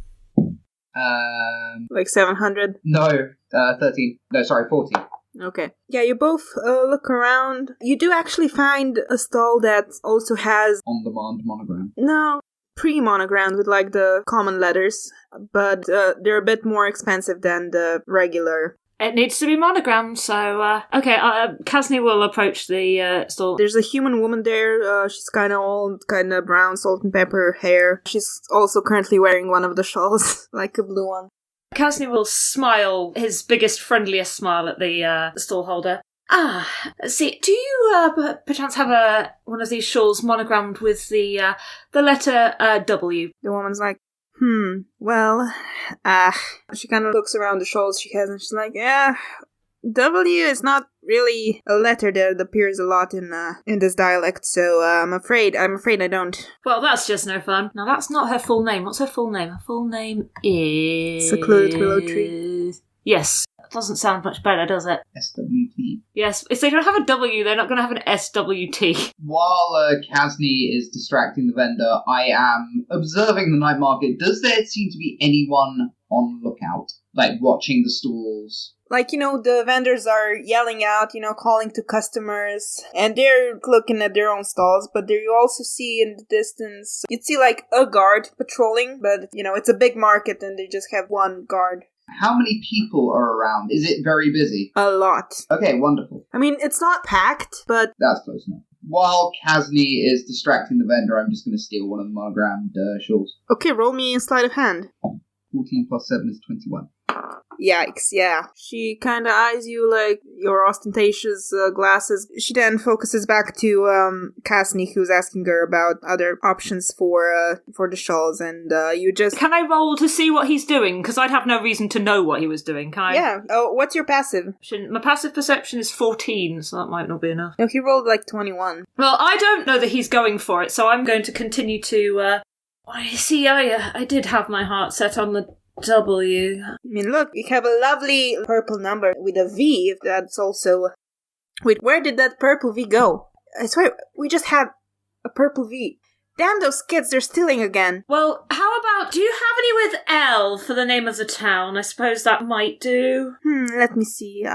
Speaker 1: Like 700?
Speaker 2: No, 13. No, sorry, 14.
Speaker 1: Okay. Yeah, you both look around. You do actually find a stall that also has...
Speaker 2: On-demand monogram.
Speaker 1: No, pre-monogrammed with like the common letters, but they're a bit more expensive than the regular.
Speaker 3: It needs to be monogrammed, so... Okay, Kasni will approach the stall.
Speaker 1: There's a human woman there. She's kind of old, kind of brown, salt and pepper hair. She's also currently wearing one of the shawls, like a blue one.
Speaker 3: Kasni will smile, his biggest, friendliest smile at the stall holder. Ah, see, do you perchance have one of these shawls monogrammed with the letter W?
Speaker 1: The woman's like, well, she kind of looks around the shawls she has and she's like, yeah, W is not really a letter that appears a lot in this dialect, so I'm afraid I don't.
Speaker 3: Well, that's just no fun. Now, that's not her full name. What's her full name? Her full name is...
Speaker 1: Secluded Willow Tree.
Speaker 3: Yes. That doesn't sound much better, does it?
Speaker 2: SWT.
Speaker 3: Yes. If they don't have a W, they're not going to have an SWT.
Speaker 2: While Kasni is distracting the vendor, I am observing the night market. Does there seem to be anyone on lookout? Like, watching the stalls?
Speaker 1: Like, the vendors are yelling out, calling to customers, and they're looking at their own stalls, but there you also see in the distance, you'd see like a guard patrolling, but, it's a big market and they just have one guard.
Speaker 2: How many people are around? Is it very busy?
Speaker 1: A lot.
Speaker 2: Okay, wonderful.
Speaker 1: I mean, it's not packed, but...
Speaker 2: That's close enough. While Kasni is distracting the vendor, I'm just going to steal one of the monogrammed shawls.
Speaker 1: Okay, roll me a sleight of hand.
Speaker 2: 14 plus 7 is 21.
Speaker 1: Yikes, yeah. She kind of eyes you like your ostentatious glasses. She then focuses back to Kasni, who's asking her about other options for the shawls, and you just...
Speaker 3: Can I roll to see what he's doing? Because I'd have no reason to know what he was doing. Can I?
Speaker 1: Yeah. Oh, what's your passive?
Speaker 3: My passive perception is 14, so that might not be enough.
Speaker 1: No, he rolled like 21.
Speaker 3: Well, I don't know that he's going for it, so I'm going to continue to... I did have my heart set on the W.
Speaker 1: I mean, look, we have a lovely purple number with a V, if that's also... Wait, where did that purple V go? I swear, we just had a purple V. Damn those kids, they're stealing again.
Speaker 3: Well, how about, do you have any with L for the name of the town? I suppose that might do.
Speaker 1: Let me see.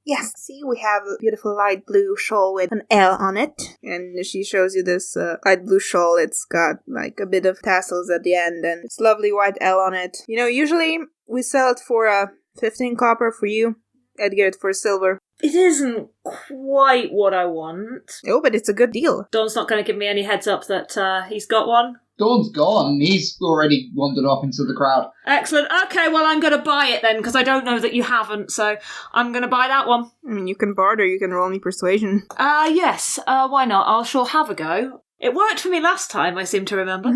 Speaker 1: Yes, see, we have a beautiful light blue shawl with an L on it. And she shows you this light blue shawl. It's got like a bit of tassels at the end, and it's lovely white L on it. You know, usually we sell it for 15 copper for you. I'd get it for silver.
Speaker 3: It isn't quite what I want.
Speaker 1: Oh, but it's a good deal.
Speaker 3: Dawn's not going to give me any heads up that he's got one.
Speaker 2: Dawn's gone. He's already wandered off into the crowd.
Speaker 3: Excellent. Okay, well, I'm going to buy it then, because I don't know that you haven't, so I'm going to buy that one.
Speaker 1: I mean, you can barter, you can roll me persuasion.
Speaker 3: Yes. Why not? I'll sure have a go. It worked for me last time, I seem to remember.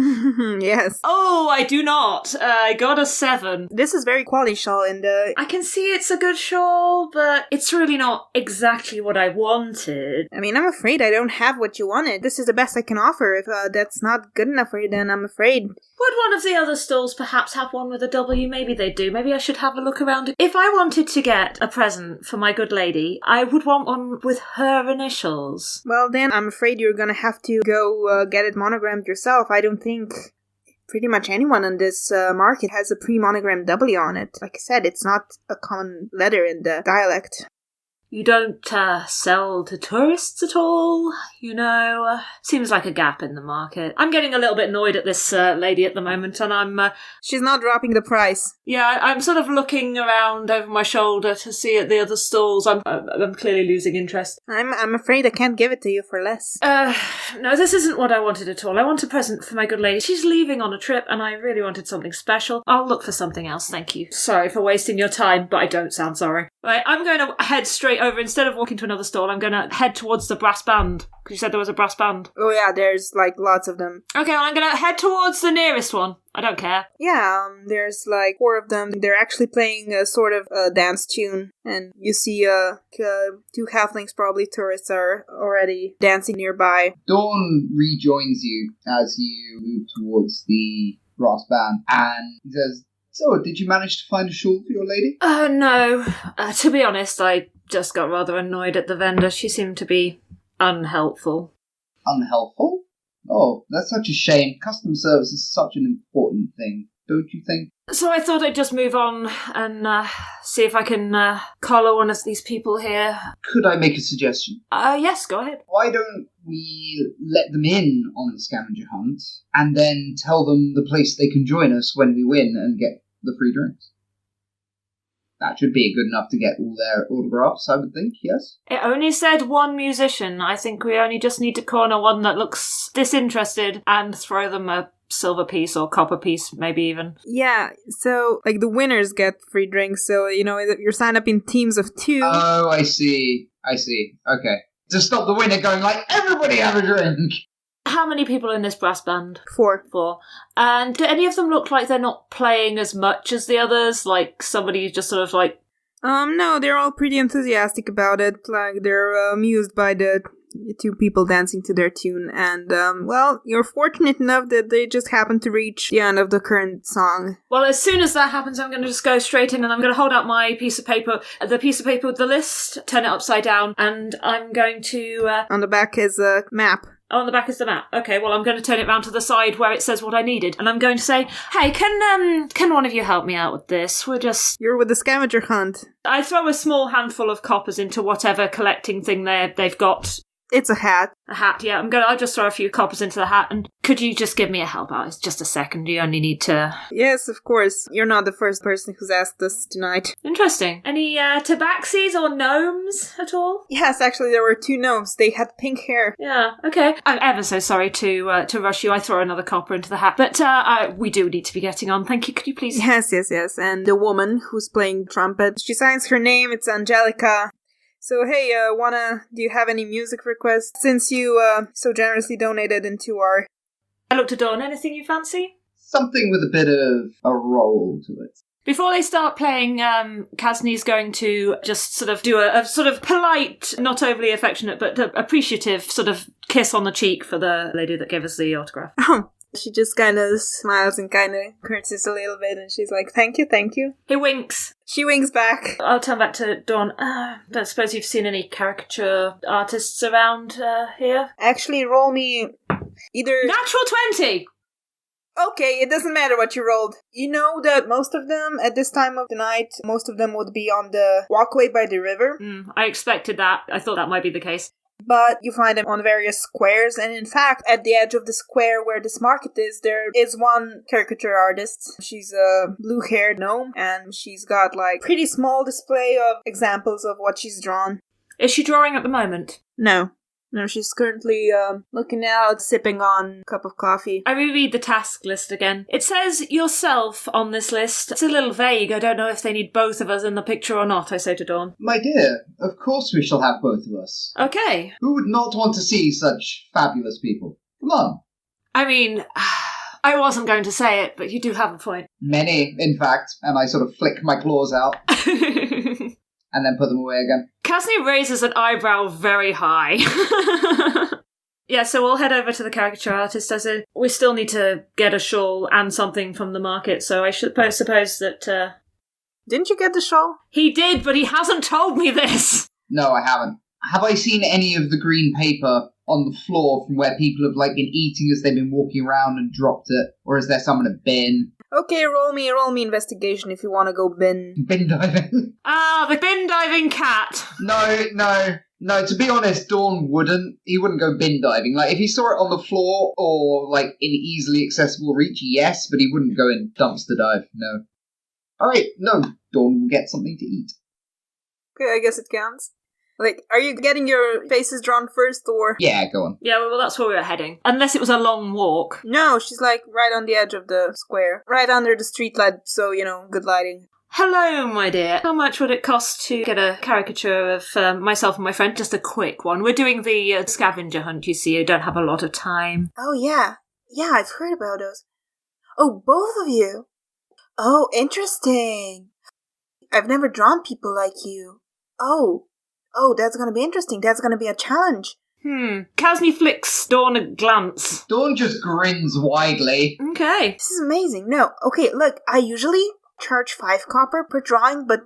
Speaker 1: Yes.
Speaker 3: Oh, I do not. I got a 7.
Speaker 1: This is very quality shawl, and
Speaker 3: I can see it's a good shawl, but it's really not exactly what I wanted.
Speaker 1: I mean, I'm afraid I don't have what you wanted. This is the best I can offer. If that's not good enough for you, then I'm afraid.
Speaker 3: Would one of the other stalls perhaps have one with a W? Maybe they do. Maybe I should have a look around. If I wanted to get a present for my good lady, I would want one with her initials.
Speaker 1: Well, then I'm afraid you're gonna have to go get it monogrammed yourself. I don't think pretty much anyone in this market has a pre-monogrammed W on it. Like I said, it's not a common letter in the dialect.
Speaker 3: You don't sell to tourists at all? You know, seems like a gap in the market. I'm getting a little bit annoyed at this lady at the moment, and I'm...
Speaker 1: She's not dropping the price.
Speaker 3: Yeah, I'm sort of looking around over my shoulder to see at the other stalls. I'm clearly losing interest.
Speaker 1: I'm afraid I can't give it to you for less.
Speaker 3: No, this isn't what I wanted at all. I want a present for my good lady. She's leaving on a trip, and I really wanted something special. I'll look for something else, thank you. Sorry for wasting your time, but I don't sound sorry. Right, I'm going to head straight over. Instead of walking to another stall, I'm going to head towards the brass band. Because you said there was a brass band.
Speaker 1: Oh yeah, there's like lots of them.
Speaker 3: Okay, well I'm going to head towards the nearest one. I don't care.
Speaker 1: Yeah, there's like 4 of them. They're actually playing a sort of dance tune. And you see 2 halflings, probably tourists, are already dancing nearby.
Speaker 2: Dawn rejoins you as you move towards the brass band and he says, "So, did you manage to find a shawl for your lady?"
Speaker 3: No. To be honest, I just got rather annoyed at the vendor. She seemed to be unhelpful.
Speaker 2: Unhelpful? Oh, that's such a shame. Customer service is such an important thing, don't you think?
Speaker 3: So I thought I'd just move on and see if I can collar one of these people here.
Speaker 2: Could I make a suggestion?
Speaker 3: Yes, go ahead.
Speaker 2: Why don't we let them in on the scavenger hunt and then tell them the place they can join us when we win and get the free drinks? That should be good enough to get all their autographs, I would think, yes?
Speaker 3: It only said 1 musician. I think we only just need to corner one that looks disinterested and throw them a silver piece or copper piece, maybe even.
Speaker 1: Yeah, so, like, the winners get free drinks, so, you know, you're signed up in teams of 2.
Speaker 2: Oh, I see. Okay. To stop the winner going like, everybody have a drink!
Speaker 3: How many people in this brass band?
Speaker 1: 4.
Speaker 3: 4. And do any of them look like they're not playing as much as the others? Like somebody just sort of like...
Speaker 1: No, they're all pretty enthusiastic about it. Like, they're amused by the 2 people dancing to their tune. And, well, you're fortunate enough that they just happen to reach the end of the current song.
Speaker 3: Well, as soon as that happens, I'm going to just go straight in and I'm going to hold out my piece of paper, the piece of paper with the list, turn it upside down, and I'm going to...
Speaker 1: On the back is a map.
Speaker 3: Oh, on the back is the map. Okay, well, I'm going to turn it round to the side where it says what I needed. And I'm going to say, hey, can one of you help me out with this?
Speaker 1: You're with the scavenger hunt.
Speaker 3: I throw a small handful of coppers into whatever collecting thing they've got.
Speaker 1: It's a hat.
Speaker 3: A hat, yeah. I'll just throw a few coppers into the hat, and could you just give me a help out? It's just a second. You only need to...
Speaker 1: Yes, of course. You're not the first person who's asked us tonight.
Speaker 3: Interesting. Any tabaxis or gnomes at all?
Speaker 1: Yes, actually, there were 2 gnomes. They had pink hair.
Speaker 3: Yeah, okay. I'm ever so sorry to rush you. I throw another copper into the hat. But we do need to be getting on. Thank you. Could you please...
Speaker 1: Yes. And the woman who's playing trumpet, she signs her name. It's Angelica. So, hey, do you have any music requests? Since you, so generously donated into our...
Speaker 3: I looked at Dawn. Anything you fancy?
Speaker 2: Something with a bit of a roll to it.
Speaker 3: Before they start playing, Kasni's going to just sort of do a sort of polite, not overly affectionate, but appreciative sort of kiss on the cheek for the lady that gave us the autograph.
Speaker 1: Oh. She just kind of smiles and kind of curtsies a little bit, and she's like, thank you.
Speaker 3: He winks.
Speaker 1: She winks back.
Speaker 3: I'll turn back to Dawn. Don't suppose you've seen any caricature artists around here?
Speaker 1: Actually, roll me either...
Speaker 3: Natural 20!
Speaker 1: Okay, it doesn't matter what you rolled. You know that most of them, at this time of the night, most of them would be on the walkway by the river.
Speaker 3: I expected that. I thought that might be the case.
Speaker 1: But you find them on various squares, and in fact, at the edge of the square where this market is, there is one caricature artist. She's a blue-haired gnome, and she's got, like, pretty small display of examples of what she's drawn.
Speaker 3: Is she drawing at the moment?
Speaker 1: No, she's currently looking out, sipping on a cup of coffee.
Speaker 3: I reread the task list again. It says yourself on this list. It's a little vague. I don't know if they need both of us in the picture or not, I say to Dawn.
Speaker 2: My dear, of course we shall have both of us.
Speaker 3: Okay.
Speaker 2: Who would not want to see such fabulous people? Come on.
Speaker 3: I mean, I wasn't going to say it, but you do have a point.
Speaker 2: Many, in fact, and I sort of flick my claws out. And then put them away again.
Speaker 3: Kasni raises an eyebrow very high. Yeah, so we'll head over to the caricature artist. As we still need to get a shawl and something from the market, so I suppose that...
Speaker 1: Didn't you get the shawl?
Speaker 3: He did, but he hasn't told me this!
Speaker 2: No, I haven't. Have I seen any of the green paper on the floor from where people have been eating as they've been walking around and dropped it? Or is there some in a bin?
Speaker 1: Okay, roll me investigation if you want to go bin.
Speaker 2: Bin diving?
Speaker 3: Ah, the bin diving cat!
Speaker 2: No, to be honest, Dawn wouldn't. He wouldn't go bin diving. If he saw it on the floor or, in easily accessible reach, yes, but he wouldn't go in dumpster dive, no. Alright, no, Dawn will get something to eat.
Speaker 1: Okay, I guess it counts. Are you getting your faces drawn first, or...?
Speaker 2: Yeah, go on.
Speaker 3: Yeah, well, that's where we were heading. Unless it was a long walk.
Speaker 1: No, she's, right on the edge of the square. Right under the street light, so, good lighting.
Speaker 3: Hello, my dear. How much would it cost to get a caricature of myself and my friend? Just a quick one. We're doing the scavenger hunt, you see. I don't have a lot of time.
Speaker 1: Oh, yeah. Yeah, I've heard about those. Oh, both of you? Oh, interesting. I've never drawn people like you. Oh, that's gonna be interesting. That's gonna be a challenge.
Speaker 3: Kasni flicks Dawn a glance.
Speaker 2: Dawn just grins widely.
Speaker 3: Okay.
Speaker 1: This is amazing. No, okay, look, I usually charge 5 copper per drawing, but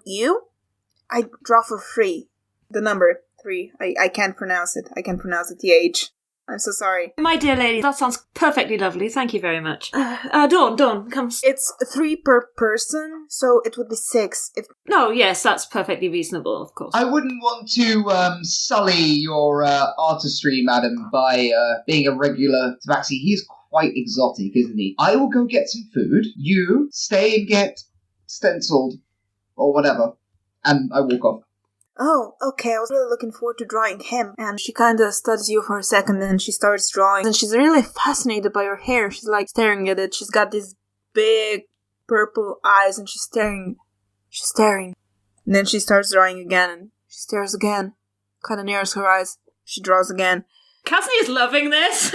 Speaker 1: I draw for free. The number 3. I can't pronounce it. I can't pronounce the TH. I'm so sorry.
Speaker 3: My dear lady, that sounds perfectly lovely. Thank you very much. Dawn, come.
Speaker 1: It's 3 per person, so it would be 6.
Speaker 3: No, yes, that's perfectly reasonable, of course.
Speaker 2: I wouldn't want to sully your artistry, madam, by being a regular tabaxi. He's quite exotic, isn't he? I will go get some food. You stay and get stenciled, or whatever. And I walk off.
Speaker 1: Oh, okay, I was really looking forward to drawing him. And she kind of studies you for a second, and she starts drawing. And she's really fascinated by your hair. She's staring at it. She's got these big purple eyes, and she's staring. And then she starts drawing again, and she stares again. Kind of narrows her eyes. She draws again.
Speaker 3: Kasni is loving this.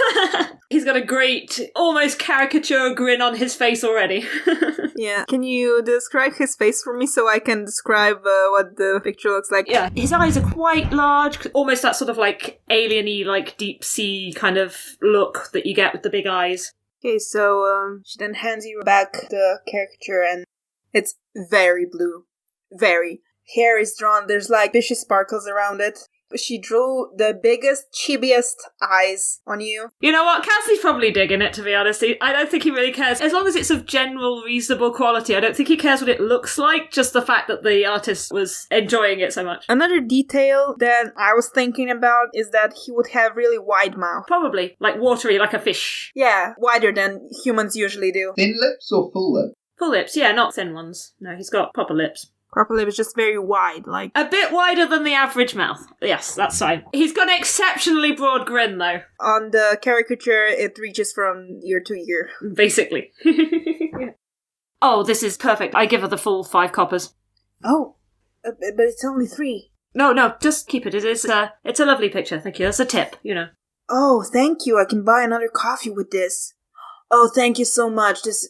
Speaker 3: He's got a great, almost caricature grin on his face already.
Speaker 1: Yeah. Can you describe his face for me so I can describe what the picture looks like?
Speaker 3: Yeah. His eyes are quite large, almost that sort of alien-y, deep sea kind of look that you get with the big eyes.
Speaker 1: Okay, so she then hands you back the caricature, and it's very blue. Very. Hair is drawn, there's fishy sparkles around it. She drew the biggest, chibiest eyes on you.
Speaker 3: You know what? Cassie's probably digging it, to be honest. I don't think he really cares. As long as it's of general, reasonable quality, I don't think he cares what it looks like, just the fact that the artist was enjoying it so much.
Speaker 1: Another detail that I was thinking about is that he would have really wide mouth.
Speaker 3: Probably. Like watery, like a fish.
Speaker 1: Yeah, wider than humans usually do.
Speaker 2: Thin lips or full lips?
Speaker 3: Full lips, yeah, not thin ones. No, he's got proper lips.
Speaker 1: Proper lip is just very wide, like...
Speaker 3: A bit wider than the average mouth. Yes, that's fine. He's got an exceptionally broad grin, though.
Speaker 1: On the caricature, it reaches from ear to ear.
Speaker 3: Basically. Oh, this is perfect. I give her the full 5 coppers.
Speaker 1: Oh, but it's only 3.
Speaker 3: No, just keep it. It's a lovely picture, thank you. That's a tip, you know.
Speaker 1: Oh, thank you. I can buy another coffee with this. Oh, thank you so much. This...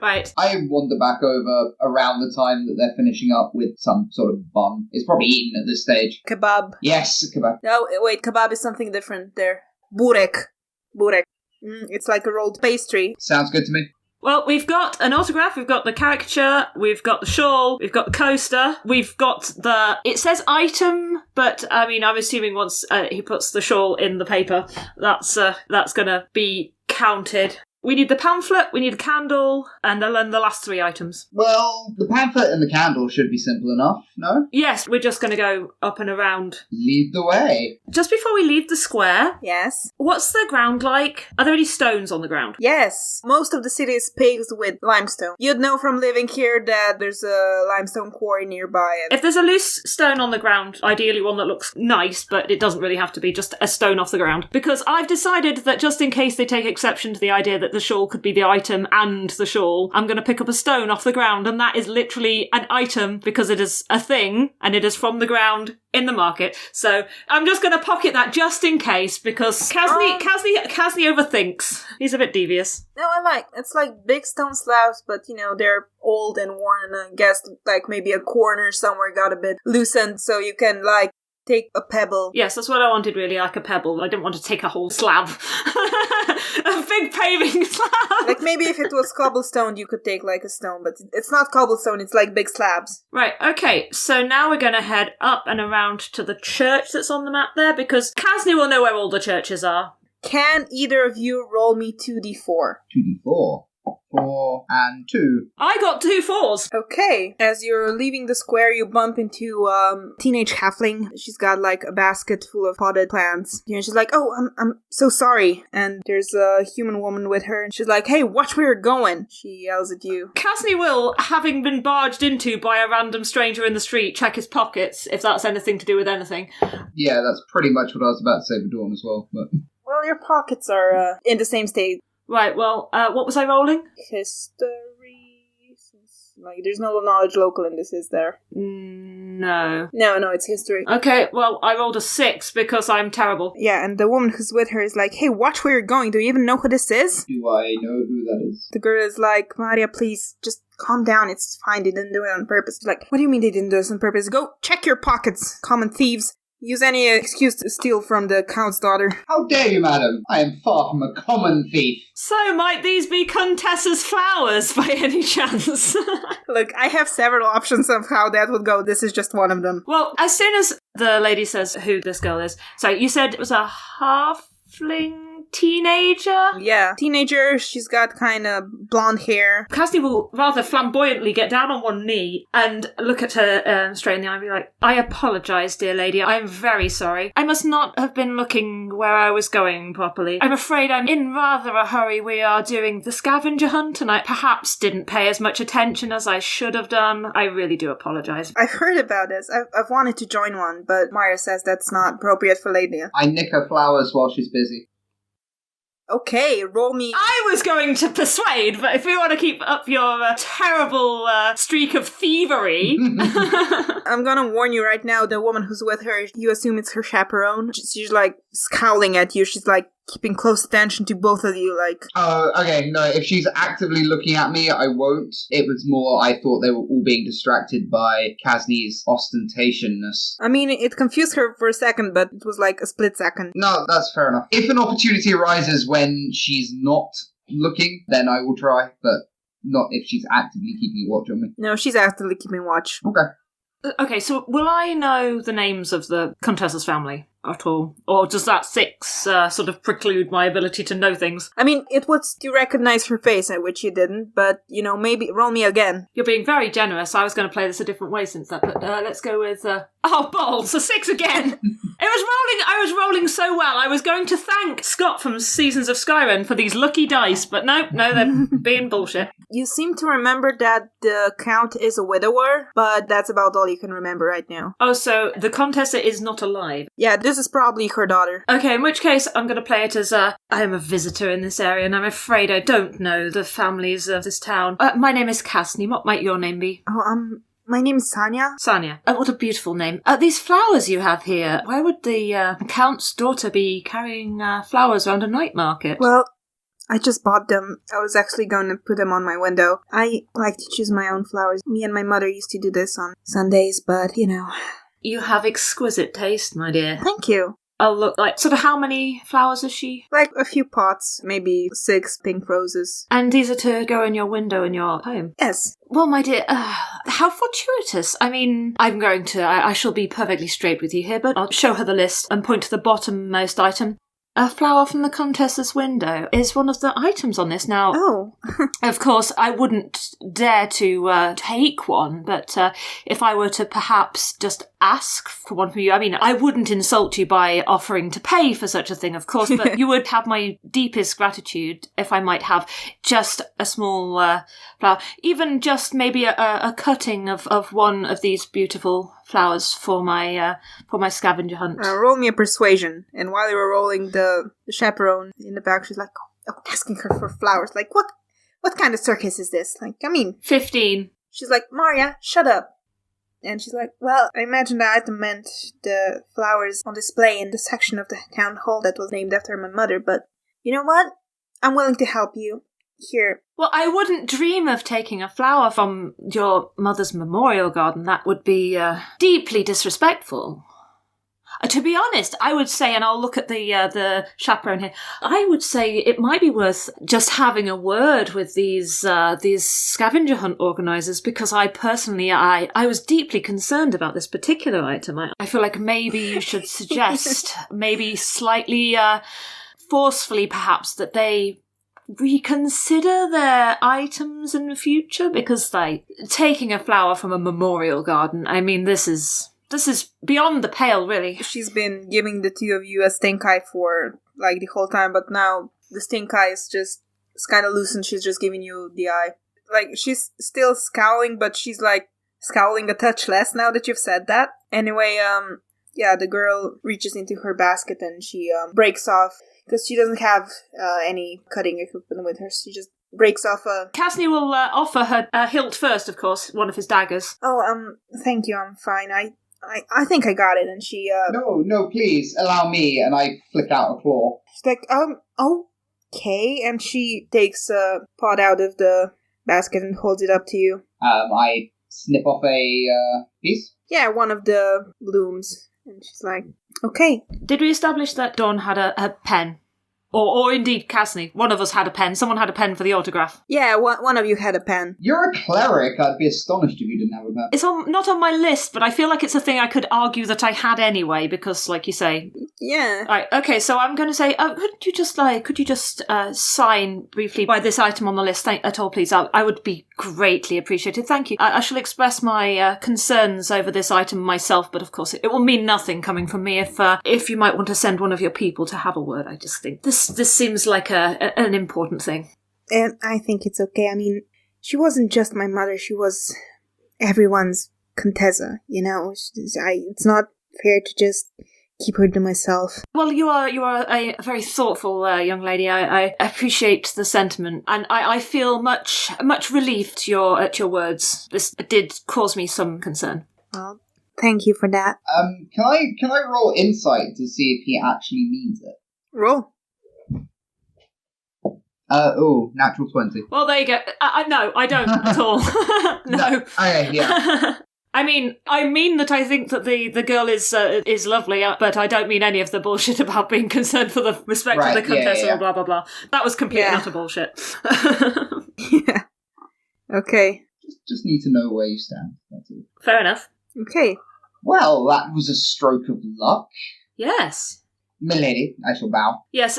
Speaker 3: Right.
Speaker 2: I wander back over around the time that they're finishing up with some sort of bun. It's probably eaten at this stage.
Speaker 1: Kebab.
Speaker 2: Yes, kebab.
Speaker 1: No, wait, kebab is something different there. Burek. It's like a rolled pastry.
Speaker 2: Sounds good to me.
Speaker 3: Well, we've got an autograph, we've got the caricature, we've got the shawl, we've got the coaster, we've got it says item, but I mean, I'm assuming once he puts the shawl in the paper, that's gonna be counted. We need the pamphlet, we need a candle, and then the last 3 items.
Speaker 2: Well, the pamphlet and the candle should be simple enough, no?
Speaker 3: Yes, we're just going to go up and around.
Speaker 2: Lead the way.
Speaker 3: Just before we leave the square,
Speaker 1: Yes.
Speaker 3: what's the ground like? Are there any stones on the ground?
Speaker 1: Yes. Most of the city is paved with limestone. You'd know from living here that there's a limestone quarry nearby. And...
Speaker 3: If there's a loose stone on the ground, ideally one that looks nice, but it doesn't really have to be just a stone off the ground. Because I've decided that just in case they take exception to the idea that the shawl could be the item and the shawl, I'm going to pick up a stone off the ground, and that is literally an item because it is a thing and it is from the ground in the market. So I'm just going to pocket that just in case because Kasni overthinks. He's a bit devious.
Speaker 1: No, it's like big stone slabs, but they're old and worn, and I guess like maybe a corner somewhere got a bit loosened, so you can like take a pebble.
Speaker 3: Yes, that's what I wanted, really, like a pebble. I didn't want to take a whole slab. A big paving slab.
Speaker 1: Like, maybe if it was cobblestone, you could take, like, a stone, but it's not cobblestone, it's, like, big slabs.
Speaker 3: Right, okay, so now we're going to head up and around to the church that's on the map there, because Kasni will know where all the churches are.
Speaker 1: Can either of you roll me 2d4?
Speaker 2: 2d4. 4 and 2.
Speaker 3: I got 2 4s.
Speaker 1: Okay. As you're leaving the square, you bump into teenage halfling. She's got like a basket full of potted plants. And she's like, "Oh, I'm so sorry." And there's a human woman with her, and she's like, "Hey, watch where you're going." She yells at you.
Speaker 3: Kasni will, having been barged into by a random stranger in the street, check his pockets if that's anything to do with anything.
Speaker 2: Yeah, that's pretty much what I was about to say for Dawn as well. But
Speaker 1: Well, your pockets are in the same state.
Speaker 3: Right, well, what was I rolling?
Speaker 1: History. Like, there's no knowledge local in this, is there?
Speaker 3: No.
Speaker 1: No, it's history.
Speaker 3: Okay, well, I rolled a 6 because I'm terrible.
Speaker 1: Yeah, and the woman who's with her is like, "Hey, watch where you're going. Do you even know who this is?"
Speaker 2: do I know who that is?
Speaker 1: The girl is like, "Maria, please, just calm down. It's fine. They didn't do it on purpose." She's like, "What do you mean they didn't do this on purpose? Go check your pockets, common thieves. Use any excuse to steal from the Count's daughter."
Speaker 2: How dare you, madam? I am far from a common thief.
Speaker 3: So, might these be Countess's flowers by any chance?
Speaker 1: Look, I have several options of how that would go. This is just one of them.
Speaker 3: Well, as soon as the lady says who this girl is, so you said it was a halfling teenager?
Speaker 1: Yeah, teenager. She's got kind of blonde hair.
Speaker 3: Kasni will rather flamboyantly get down on one knee and look at her straight in the eye and be like, "I apologise, dear lady. I am very sorry. I must not have been looking where I was going properly. I'm afraid I'm in rather a hurry. We are doing the scavenger hunt and I perhaps didn't pay as much attention as I should have done. I really do apologise."
Speaker 1: I've heard about this. I've wanted to join one, but Maria says that's not appropriate for lady.
Speaker 2: I nick her flowers while she's busy.
Speaker 1: Okay, roll me.
Speaker 3: I was going to persuade, but if we want to keep up your terrible streak of thievery...
Speaker 1: I'm gonna warn you right now, the woman who's with her, you assume it's her chaperone. She's like scowling at you. She's like keeping close attention to both of you, like...
Speaker 2: Okay, no, if she's actively looking at me, I won't. It was more, I thought they were all being distracted by Kasni's ostentationness.
Speaker 1: I mean, it confused her for a second, but it was like a split second.
Speaker 2: No, that's fair enough. If an opportunity arises when she's not looking, then I will try, but not if she's actively keeping a watch on me.
Speaker 1: No, she's actively keeping watch.
Speaker 2: Okay.
Speaker 3: Okay, so will I know the names of the Contessa's family at all? Or does that 6 sort of preclude my ability to know things?
Speaker 1: I mean, it was to recognize her face, which you didn't, but, maybe roll me again.
Speaker 3: You're being very generous. I was going to play this a different way since that, but let's go with... Oh, balls! A 6 again! I was rolling so well. I was going to thank Scott from Seasons of Skyrim for these lucky dice, but no, they're being bullshit.
Speaker 1: You seem to remember that the Count is a widower, but that's about all you can remember right now.
Speaker 3: Oh, so the Contessa is not alive?
Speaker 1: Yeah, this is probably her daughter.
Speaker 3: Okay, in which case I'm going to play it as I am a visitor in this area, and I'm afraid I don't know the families of this town. My name is Kasni. What might your name be?
Speaker 1: Oh, my name is Sanya.
Speaker 3: Sanya. Oh, what a beautiful name. These flowers you have here, why would the Count's daughter be carrying flowers around a night market?
Speaker 1: Well, I just bought them. I was actually going to put them on my window. I like to choose my own flowers. Me and my mother used to do this on Sundays, but,
Speaker 3: You have exquisite taste, my dear.
Speaker 1: Thank you.
Speaker 3: I'll look like... Sort of how many flowers has she?
Speaker 1: Like a few pots, maybe 6 pink roses.
Speaker 3: And these are to go in your window in your home?
Speaker 1: Yes.
Speaker 3: Well, my dear, how fortuitous. I mean, I shall be perfectly straight with you here, but I'll show her the list and point to the bottommost item. A flower from the Contessa's window is one of the items on this. Now,
Speaker 1: oh.
Speaker 3: Of course, I wouldn't dare to take one, but if I were to perhaps just ask for one from you, I mean, I wouldn't insult you by offering to pay for such a thing, of course, but you would have my deepest gratitude if I might have just a small flower, even just maybe a cutting of one of these beautiful flowers for my scavenger hunt.
Speaker 1: Roll me a persuasion. And while you were rolling, the chaperone in the back, she's like, asking her for flowers. Like, what kind of circus is this? Like,
Speaker 3: 15.
Speaker 1: She's like, Maria, shut up. And she's like, well, I imagine the item meant the flowers on display in the section of the town hall that was named after my mother, but you know what? I'm willing to help you. Here.
Speaker 3: Well, I wouldn't dream of taking a flower from your mother's memorial garden. That would be deeply disrespectful. To be honest, I would say, and I'll look at the chaperone here, I would say it might be worth just having a word with these scavenger hunt organisers, because I personally, I was deeply concerned about this particular item. I feel like maybe you should suggest, maybe slightly forcefully perhaps, that they reconsider their items in the future, because like taking a flower from a memorial garden, I mean, this is beyond the pale, really.
Speaker 1: She's been giving the two of you a stink eye for like the whole time, but now the stink eye is kind of loose and she's just giving you the eye. Like, she's still scowling, but she's like scowling a touch less now that you've said that. Anyway, the girl reaches into her basket and she breaks off, because she doesn't have any cutting equipment with her. She just breaks off a...
Speaker 3: Kasni will offer her a hilt first, of course, one of his daggers.
Speaker 1: Oh, thank you, I'm fine. I think I got it, and she...
Speaker 2: No, please, allow me, and I flick out a claw.
Speaker 1: She's like, okay, and she takes a pot out of the basket and holds it up to you.
Speaker 2: I snip off a piece?
Speaker 1: Yeah, one of the blooms. And she's like, okay.
Speaker 3: Did we establish that Dawn had a pen? Or indeed, Kasni. One of us had a pen. Someone had a pen for the autograph.
Speaker 1: Yeah, one of you had a pen.
Speaker 2: You're a cleric. I'd be astonished if you didn't have a pen.
Speaker 3: It's not on my list, but I feel like it's a thing I could argue that I had anyway, because, like you say...
Speaker 1: Yeah.
Speaker 3: Right, okay, so I'm going to say, could you just sign briefly by this item on the list at all, please? I would be greatly appreciated. Thank you. I shall express my concerns over this item myself, but of course it will mean nothing coming from me if you might want to send one of your people to have a word. I just think this seems like an important thing.
Speaker 1: And I think it's okay. I mean, she wasn't just my mother, she was everyone's Contessa, It's not fair to just keep her to myself.
Speaker 3: Well, you are a very thoughtful young lady. I appreciate the sentiment, and I feel much relieved at your words. This did cause me some concern.
Speaker 1: Well, thank you for that.
Speaker 2: Can I roll insight to see if he actually means it?
Speaker 1: Roll.
Speaker 2: Natural 20.
Speaker 3: Well, there you go. No, I don't at all. No.
Speaker 2: Okay, yeah.
Speaker 3: I mean that I think that the girl is lovely, but I don't mean any of the bullshit about being concerned for the respect of the Contessa or blah, blah, blah. That was complete and utter bullshit.
Speaker 1: Yeah. Okay.
Speaker 2: Just need to know where you stand. That's all.
Speaker 3: Fair enough.
Speaker 1: Okay.
Speaker 2: Well, that was a stroke of luck.
Speaker 3: Yes.
Speaker 2: Milady, I shall bow.
Speaker 3: Yes,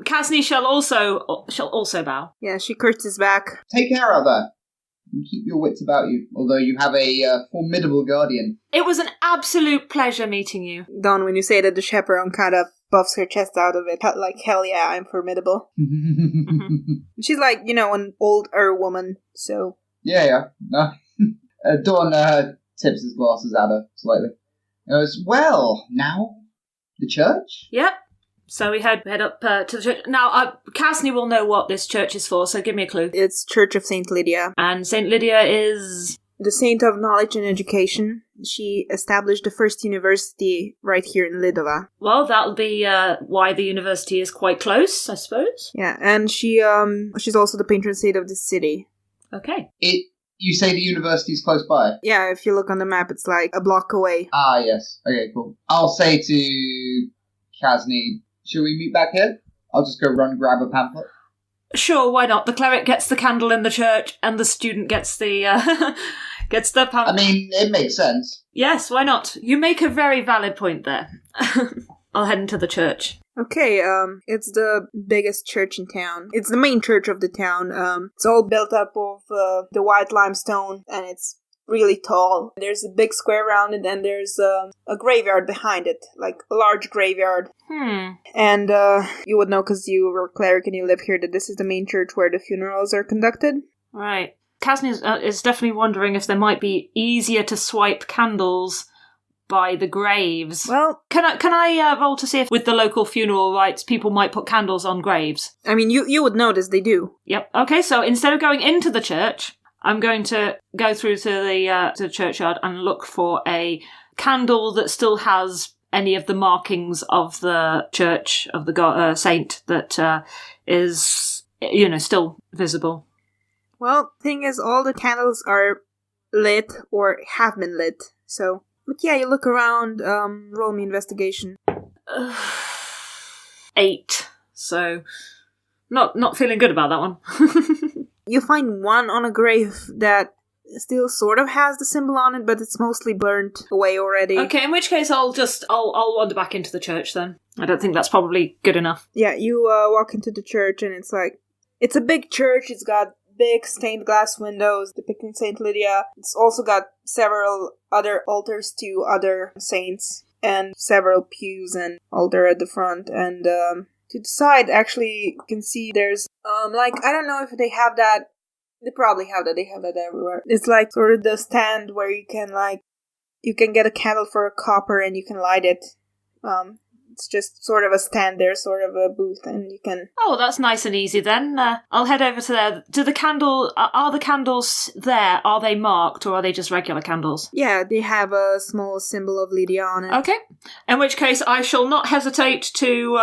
Speaker 3: Kasni shall also bow.
Speaker 1: Yeah, she curtsies back.
Speaker 2: Take care of her. And keep your wits about you, although you have a formidable guardian.
Speaker 3: It was an absolute pleasure meeting you.
Speaker 1: Dawn, when you say that, the chaperone kind of buffs her chest out of it. Like, hell yeah, I'm formidable. She's like, an older woman, so...
Speaker 2: Yeah. No. Dawn tips his glasses at her slightly. He goes, well, now... the church?
Speaker 3: Yep. So we head up to the church. Now, Kasni will know what this church is for, so give me a clue.
Speaker 1: It's Church of St. Lydia.
Speaker 3: And St. Lydia is...
Speaker 1: the saint of knowledge and education. She established the first university right here in Lidova.
Speaker 3: Well, that'll be why the university is quite close, I suppose.
Speaker 1: Yeah, and she's also the patron saint of the city.
Speaker 3: Okay.
Speaker 2: You say the university's close by?
Speaker 1: Yeah, if you look on the map, it's like a block away.
Speaker 2: Ah, yes. Okay, cool. I'll say to Kasni, shall we meet back here? I'll just go run grab a pamphlet.
Speaker 3: Sure, why not? The cleric gets the candle in the church, and the student gets the gets the pamphlet.
Speaker 2: I mean, it makes sense.
Speaker 3: Yes, why not? You make a very valid point there. I'll head into the church.
Speaker 1: Okay, it's the biggest church in town. It's the main church of the town. It's all built up of the white limestone, and it's really tall. There's a big square around it, and there's a graveyard behind it, like a large graveyard. And you would know, because you were a cleric and you live here, that this is the main church where the funerals are conducted.
Speaker 3: Right. Kasni is definitely wondering if there might be easier to swipe candles by the graves.
Speaker 1: Well,
Speaker 3: can I roll to see if with the local funeral rites people might put candles on graves?
Speaker 1: I mean, you would notice they do.
Speaker 3: Yep. Okay, so instead of going into the church, I'm going to go through to the churchyard and look for a candle that still has any of the markings of the church of the saint that is still visible.
Speaker 1: Well, thing is, all the candles are lit or have been lit, so... But yeah, you look around, roll me investigation.
Speaker 3: 8. So, not feeling good about that one.
Speaker 1: You find one on a grave that still sort of has the symbol on it, but it's mostly burnt away already.
Speaker 3: Okay, in which case I'll wander back into the church then. I don't think that's probably good enough.
Speaker 1: Yeah, you walk into the church and it's a big church. It's got big stained glass windows depicting St. Lydia. It's also got several other altars to other saints and several pews and altar at the front. And to the side, actually, you can see there's, I don't know if they have that. They probably have that. They have that everywhere. It's like sort of the stand where you can get a candle for a copper and you can light it. It's just sort of a stand there, sort of a booth, and you can...
Speaker 3: Oh, that's nice and easy then. I'll head over to there. Are the candles there? Are they marked, or are they just regular candles?
Speaker 1: Yeah, they have a small symbol of Lydia on it.
Speaker 3: Okay. In which case, I shall not hesitate to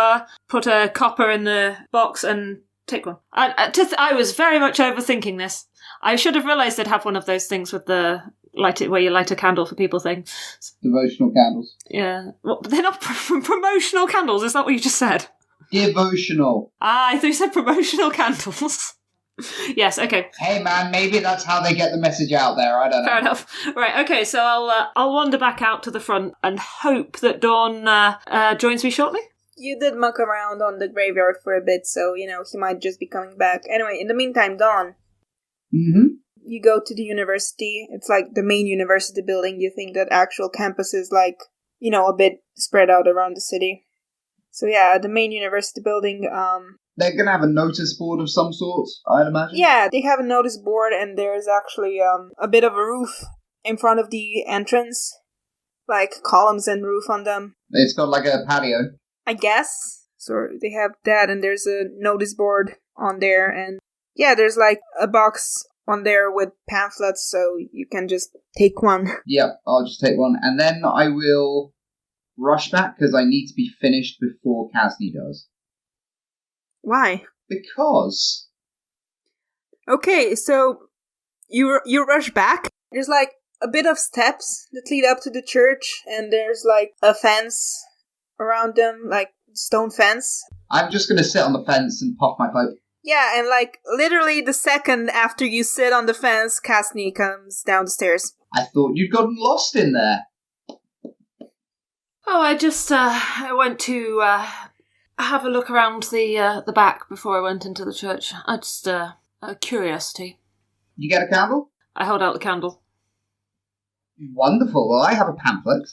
Speaker 3: put a copper in the box and take one. I was very much overthinking this. I should have realised they'd have one of those things with the... where you light a candle for people thing.
Speaker 2: Devotional candles.
Speaker 3: Yeah. Well, they're not promotional candles, is that what you just said?
Speaker 2: Devotional.
Speaker 3: I thought you said promotional candles. Yes, okay.
Speaker 2: Hey man, maybe that's how they get the message out there, I don't know.
Speaker 3: Fair enough. Right, okay, so I'll wander back out to the front and hope that Dawn joins me shortly.
Speaker 1: You did muck around on the graveyard for a bit, so, he might just be coming back. Anyway, in the meantime, Dawn.
Speaker 2: Mm-hmm.
Speaker 1: You go to the university. It's like the main university building. You think that actual campus is like, a bit spread out around the city. So yeah, the main university building,
Speaker 2: they're gonna have a notice board of some sort, I'd imagine.
Speaker 1: Yeah, they have a notice board, and there's actually a bit of a roof in front of the entrance. Like columns and roof on them.
Speaker 2: It's got like a patio.
Speaker 1: I guess. So they have that, and there's a notice board on there, and yeah, there's like a box on there with pamphlets, so you can just take one.
Speaker 2: Yep, I'll just take one. And then I will rush back, because I need to be finished before Kasni does.
Speaker 1: Why?
Speaker 2: Because...
Speaker 1: Okay, so you rush back. There's like a bit of steps that lead up to the church, and there's like a fence around them, like stone fence.
Speaker 2: I'm just going to sit on the fence and puff my pipe.
Speaker 1: Yeah, and like literally the second after you sit on the fence, Kasni comes down the stairs.
Speaker 2: I thought you'd gotten lost in there.
Speaker 3: Oh, I went to have a look around the back before I went into the church. I just a curiosity.
Speaker 2: You get a candle?
Speaker 3: I held out the candle.
Speaker 2: Wonderful. Well, I have a pamphlet.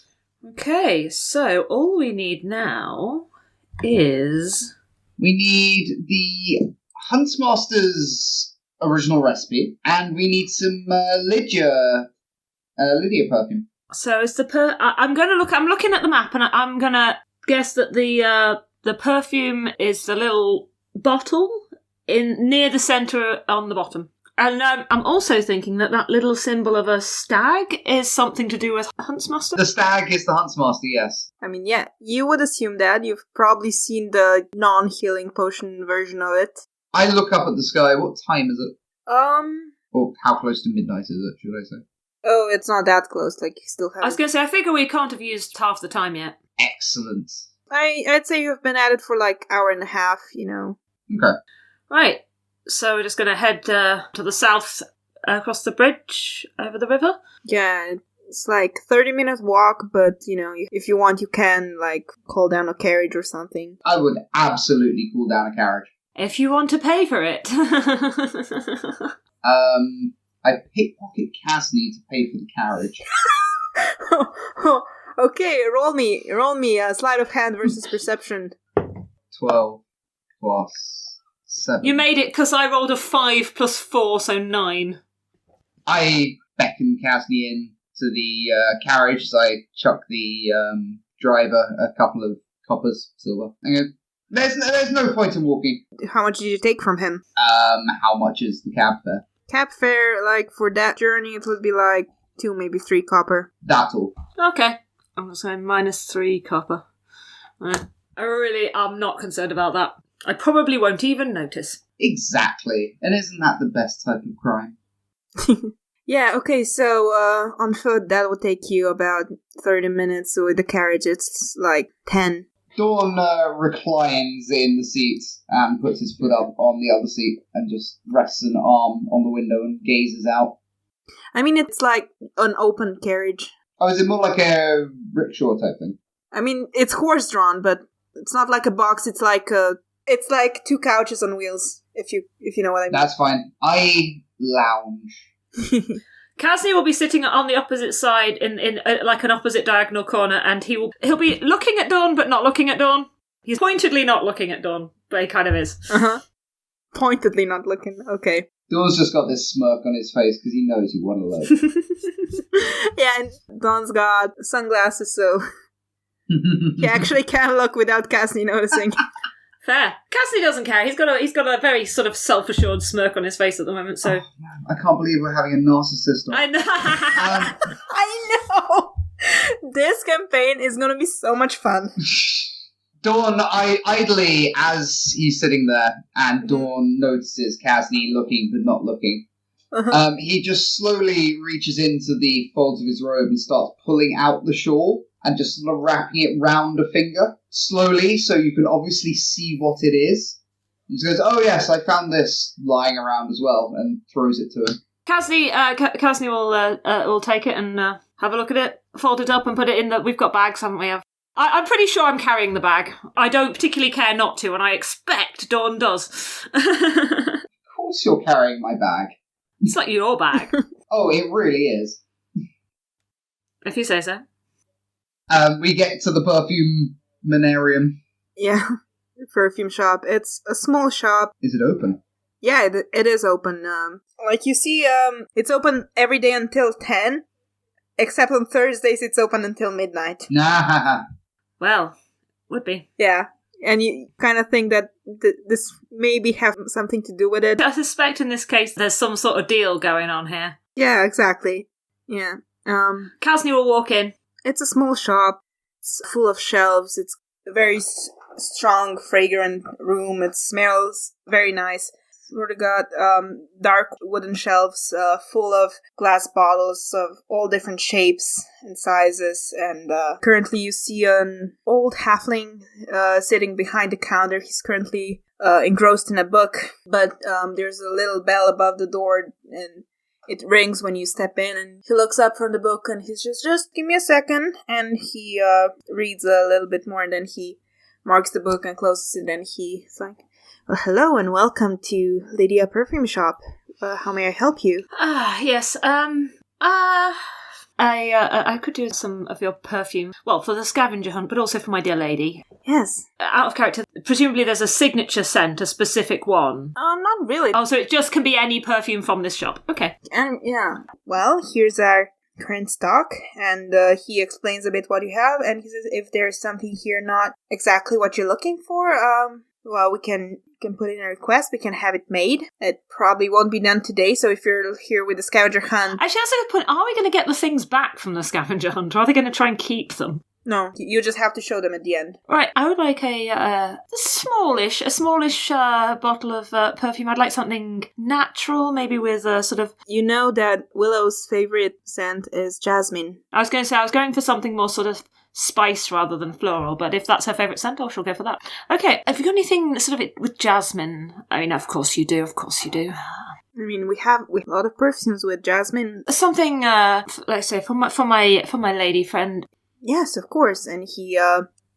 Speaker 3: Okay, so all we need now is...
Speaker 2: We need the Huntsmaster's original recipe, and we need some Lydia perfume.
Speaker 3: So is I'm looking at the map, and I'm gonna guess that the perfume is the little bottle in near the centre on the bottom. And I'm also thinking that little symbol of a stag is something to do with Huntsmaster.
Speaker 2: The stag is the Huntsmaster, yes.
Speaker 1: I mean, yeah, you would assume that. You've probably seen the non-healing potion version of it.
Speaker 2: I look up at the sky. What time is it?
Speaker 1: Or
Speaker 2: how close to midnight is it, should I say?
Speaker 1: Oh, it's not that close. Like, you still have...
Speaker 3: I was going to say, I figure we can't have used half the time yet.
Speaker 2: Excellent.
Speaker 1: I'd say you've been at it for like hour and a half, you know.
Speaker 2: Okay.
Speaker 3: Right. So we're just going to head to the south across the bridge over the river?
Speaker 1: Yeah, it's like 30-minute walk, but, you know, if you want, you can, like, call down a carriage or something.
Speaker 2: I would absolutely call down a carriage.
Speaker 3: If you want to pay for it.
Speaker 2: I pickpocket Kasni to pay for the carriage.
Speaker 1: Okay, roll me a sleight of hand versus perception.
Speaker 2: 12 plus 7.
Speaker 3: You made it because I rolled a 5 plus 4, so 9.
Speaker 2: I beckon Kasni in to the carriage as I chuck the driver a couple of coppers, silver. I go, there's no point in walking.
Speaker 1: How much did you take from him?
Speaker 2: How much is the cab fare?
Speaker 1: Cab fare, like, for that journey, it would be like 2, maybe 3 copper.
Speaker 2: That's all.
Speaker 3: Okay. I'm going to say minus 3 copper. I'm not concerned about that. I probably won't even notice.
Speaker 2: Exactly. And isn't that the best type of crime?
Speaker 1: Yeah, okay, so on foot, that would take you about 30 minutes. So with the carriage, it's like 10.
Speaker 2: Dawn reclines in the seat and puts his foot up on the other seat and just rests an arm on the window and gazes out.
Speaker 1: I mean, it's like an open carriage.
Speaker 2: Oh, is it more like a rickshaw type thing?
Speaker 1: I mean, it's horse-drawn, but it's not like a box. It's like 2 couches on wheels, if you know what I mean.
Speaker 2: That's fine. I lounge.
Speaker 3: Kasni will be sitting on the opposite side in like an opposite diagonal corner, and he'll be looking at Dawn, but not looking at Dawn. He's pointedly not looking at Dawn, but he kind of is.
Speaker 1: Pointedly not looking. Okay.
Speaker 2: Dawn's just got this smirk on his face because he knows he won a load.
Speaker 1: Yeah, and Dawn's got sunglasses, so he actually can look without Kasni noticing.
Speaker 3: Fair. Kasni doesn't care. He's got a very sort of self-assured smirk on his face at the moment. So
Speaker 2: man, I can't believe we're having a narcissist.
Speaker 3: I know.
Speaker 1: I know. This campaign is gonna be so much fun.
Speaker 2: Dawn, idly, as he's sitting there, and Dawn notices Kasni looking but not looking. He just slowly reaches into the folds of his robe and starts pulling out the shawl and just sort of wrapping it round a finger, slowly, so you can obviously see what it is. He just goes, "Oh yes, I found this lying around as well," and throws it to him.
Speaker 3: Kasni will take it and have a look at it, fold it up and put it in the... We've got bags, haven't we? I'm pretty sure I'm carrying the bag. I don't particularly care not to, and I expect Dawn does.
Speaker 2: Of course you're carrying my bag.
Speaker 3: It's not your bag.
Speaker 2: Oh, it really is.
Speaker 3: If you say so.
Speaker 2: We get to the perfuminarium.
Speaker 1: Yeah, perfume shop. It's a small shop.
Speaker 2: Is it open?
Speaker 1: Yeah, it is open. Like you see, it's open every day until 10, except on Thursdays it's open until midnight.
Speaker 2: Nah.
Speaker 3: Well, would be.
Speaker 1: Yeah, and you kind of think that this maybe have something to do with it.
Speaker 3: I suspect in this case there's some sort of deal going on here.
Speaker 1: Yeah, exactly. Yeah.
Speaker 3: Kasni will walk in.
Speaker 1: It's a small shop. It's full of shelves. It's a very strong, fragrant room. It smells very nice. Sort of got dark wooden shelves full of glass bottles of all different shapes and sizes. And currently you see an old halfling sitting behind the counter. He's currently engrossed in a book. But there's a little bell above the door, and It rings when you step in, and he looks up from the book, and he's just give me a second, and he reads a little bit more, and then he marks the book and closes it, and he's like, well, hello and welcome to Lydia Perfume Shop. How may I help you?
Speaker 3: Yes, I could do some of your perfume. Well, for the scavenger hunt, but also for my dear lady.
Speaker 1: Yes.
Speaker 3: Out of character, presumably there's a signature scent, a specific one.
Speaker 1: Not really.
Speaker 3: Oh, so it just can be any perfume from this shop. Okay.
Speaker 1: And yeah. Well, here's our current stock, and he explains a bit what you have, and he says if there's something here not exactly what you're looking for, well, we can put in a request, we can have it made. It probably won't be done today, so if you're here with the scavenger hunt...
Speaker 3: Actually, that's a good point. Are we going to get the things back from the scavenger hunt, or are they going to try and keep them?
Speaker 1: No, you just have to show them at the end.
Speaker 3: Right, I would like a smallish bottle of perfume. I'd like something natural, maybe with a sort of...
Speaker 1: You know that Willow's favorite scent is jasmine.
Speaker 3: I was going to say, I was going for something more sort of spice rather than floral, but if that's her favourite scent, I shall go for that. Okay, have you got anything sort of with jasmine? I mean, of course you do.
Speaker 1: I mean, we have a lot of perfumes with jasmine.
Speaker 3: Something, let's say, for my lady friend.
Speaker 1: Yes, of course. And he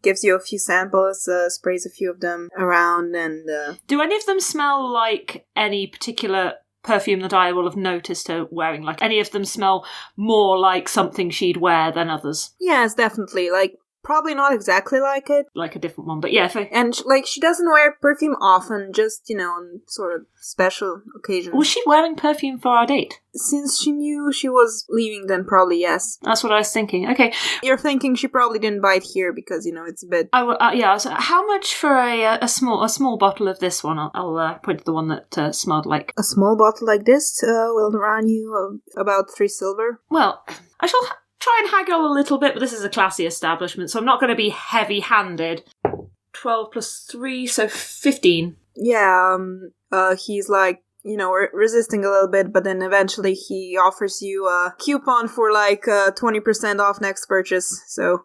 Speaker 1: gives you a few samples, sprays a few of them around, and...
Speaker 3: Do any of them smell like any particular perfume that I will have noticed her wearing? Like, any of them smell more like something she'd wear than others?
Speaker 1: Yes, definitely. Like, probably not exactly like it.
Speaker 3: Like a different one, but yeah.
Speaker 1: And, she doesn't wear perfume often, just, on sort of special occasions.
Speaker 3: Was she wearing perfume for our date?
Speaker 1: Since she knew she was leaving, then probably yes.
Speaker 3: That's what I was thinking. Okay.
Speaker 1: You're thinking she probably didn't buy it here because, it's a bit...
Speaker 3: yeah, so how much for a small bottle of this one? I'll point to the one that smelled like...
Speaker 1: A small bottle like this will run you about 3 silver.
Speaker 3: Well, I shall... try and haggle a little bit, but this is a classy establishment, so I'm not going to be heavy-handed. 12 plus 3, so 15.
Speaker 1: Yeah, he's like, resisting a little bit, but then eventually he offers you a coupon for 20% off next purchase, so...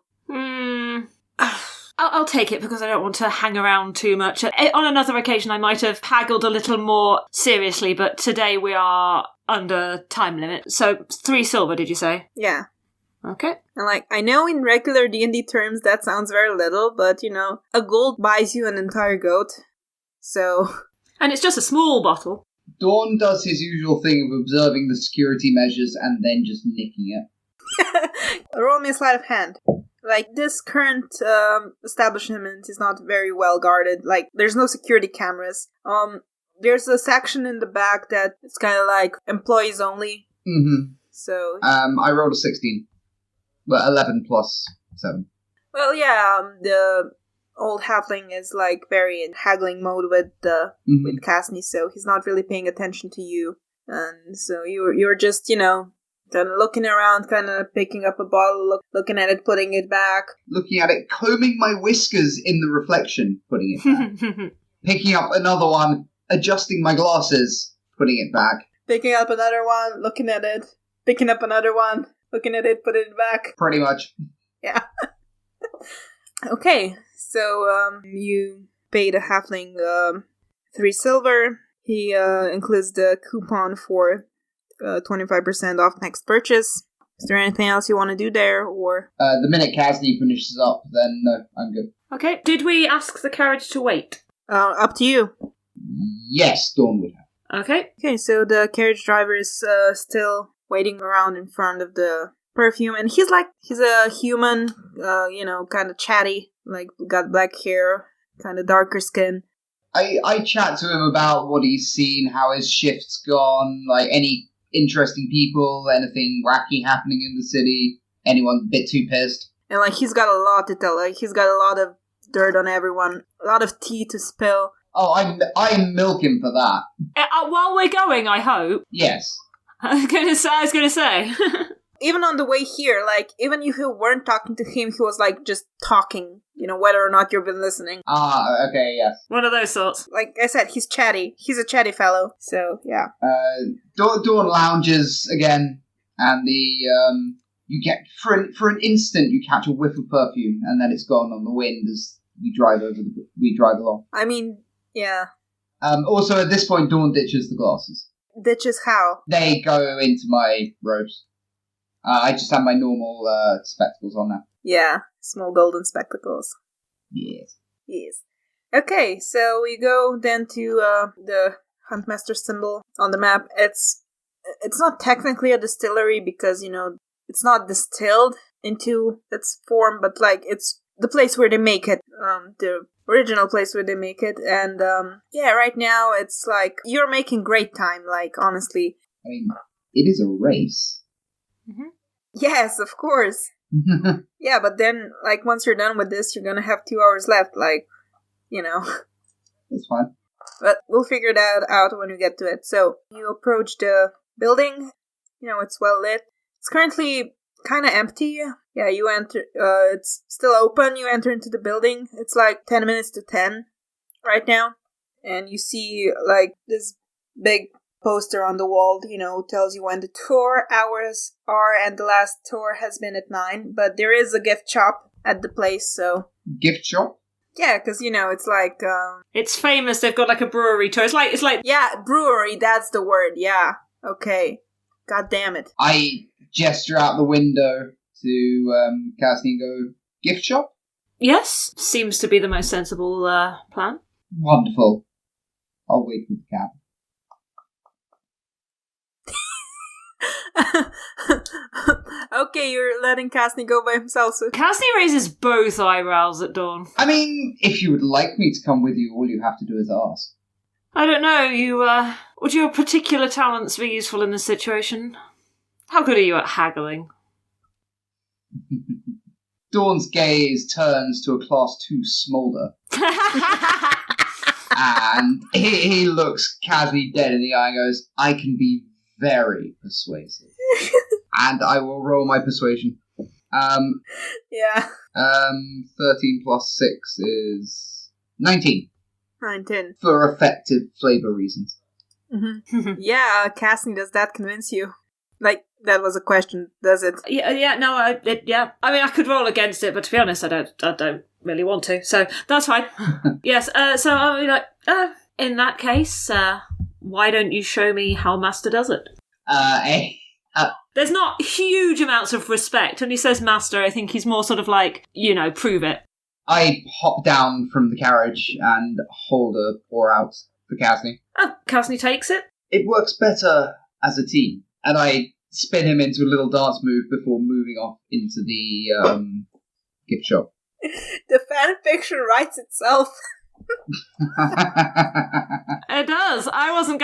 Speaker 3: I'll take it because I don't want to hang around too much. On another occasion I might have haggled a little more seriously, but today we are under time limit. So 3 silver, did you say?
Speaker 1: Yeah.
Speaker 3: Okay.
Speaker 1: And I know in regular D&D terms that sounds very little, but a gold buys you an entire goat. So...
Speaker 3: And it's just a small bottle.
Speaker 2: Dawn does his usual thing of observing the security measures and then just nicking it.
Speaker 1: Roll me a sleight of hand. This current establishment is not very well guarded. There's no security cameras. There's a section in the back that it's kind of employees only.
Speaker 2: Mm-hmm.
Speaker 1: So...
Speaker 2: I rolled a 16. Well, 11 plus 7.
Speaker 1: Well, yeah, the old halfling is very in haggling mode with with Kasni, so he's not really paying attention to you. And so you're just, kind of looking around, kind of picking up a bottle, looking at it, putting it back.
Speaker 2: Looking at it, combing my whiskers in the reflection, putting it back. Picking up another one, adjusting my glasses, putting it back.
Speaker 1: Picking up another one, looking at it. Picking up another one, looking at it, putting it back.
Speaker 2: Pretty much.
Speaker 1: Yeah. Okay, so you pay the halfling 3 silver. He includes the coupon for 25% off next purchase. Is there anything else you want to do there, or...?
Speaker 2: The minute Kasni finishes up, then no, I'm good.
Speaker 3: Okay, did we ask the carriage to wait?
Speaker 1: Up to you.
Speaker 2: Yes, Dawn would have.
Speaker 3: Okay.
Speaker 1: Okay, so the carriage driver is still waiting around in front of the perfume, and he's a human, kind of chatty, got black hair, kind of darker skin.
Speaker 2: I chat to him about what he's seen, how his shift's gone, any interesting people, anything wacky happening in the city, anyone a bit too pissed.
Speaker 1: And he's got a lot to tell, he's got a lot of dirt on everyone, a lot of tea to spill.
Speaker 2: Oh, I milk him for that.
Speaker 3: While we're going, I hope.
Speaker 2: Yes.
Speaker 3: I was gonna say.
Speaker 1: Even on the way here, even if you weren't talking to him, he was, just talking, whether or not you've been listening.
Speaker 2: Ah, okay, yes.
Speaker 3: One of those sorts.
Speaker 1: Like I said, he's chatty. He's a chatty fellow, so, yeah.
Speaker 2: Dawn lounges again, and you get, for an instant, you catch a whiff of perfume, and then it's gone on the wind as we drive along.
Speaker 1: I mean, yeah.
Speaker 2: Also, at this point, Dawn ditches the glasses.
Speaker 1: Bitches how?
Speaker 2: They go into my robes. I just have my normal spectacles on now.
Speaker 1: Yeah, small golden spectacles.
Speaker 2: Yes.
Speaker 1: Yes. Okay, so we go then to the Huntmaster symbol on the map. It's not technically a distillery because, it's not distilled into its form, but, it's the place where they make it. The original place where they make it. And, right now it's you're making great time, honestly.
Speaker 2: I mean, it is a race.
Speaker 1: Mm-hmm. Yes, of course. Yeah, but then, once you're done with this, you're gonna have 2 hours left,
Speaker 2: That's fine.
Speaker 1: But we'll figure that out when we get to it. So, you approach the building. It's well lit. It's currently kind of empty. Yeah, you enter, it's still open. You enter into the building. It's 10 minutes to 10 right now. And you see, this big poster on the wall, tells you when the tour hours are, and the last tour has been at 9. But there is a gift shop at the place, so...
Speaker 2: Gift shop?
Speaker 1: Yeah, because, it's
Speaker 3: It's famous, they've got a brewery tour. It's like...
Speaker 1: Yeah, brewery, that's the word, yeah. Okay. God damn it.
Speaker 2: I gesture out the window to Kasni and go, gift shop?
Speaker 3: Yes, seems to be the most sensible plan.
Speaker 2: Wonderful. I'll wait with the cab.
Speaker 1: Okay, you're letting Kasni go by himself. So.
Speaker 3: Kasni raises both eyebrows at Dawn.
Speaker 2: I mean, if you would like me to come with you, all you have to do is ask.
Speaker 3: I don't know, would your particular talents be useful in this situation? How good are you at haggling?
Speaker 2: Dawn's gaze turns to a class 2 smolder. And he looks Kasni dead in the eye and goes, I can be very persuasive. And I will roll my persuasion.
Speaker 1: Yeah.
Speaker 2: 13 plus 6 is 19.
Speaker 1: 19.
Speaker 2: For effective flavor reasons.
Speaker 1: Mm-hmm. Yeah, Kasni, does that convince you? That was a question, does it?
Speaker 3: Yeah, no, I mean, I could roll against it, but to be honest, I don't really want to, so that's fine. Yes, so I'll be in that case, why don't you show me how Master does it? There's not huge amounts of respect. When he says Master, I think he's more sort of prove it.
Speaker 2: I hop down from the carriage and hold a pour out for Kasni.
Speaker 3: Oh, Kasni takes it.
Speaker 2: It works better as a team. And I spin him into a little dance move before moving off into the gift shop.
Speaker 1: The fan fiction writes itself.
Speaker 3: It does. I wasn't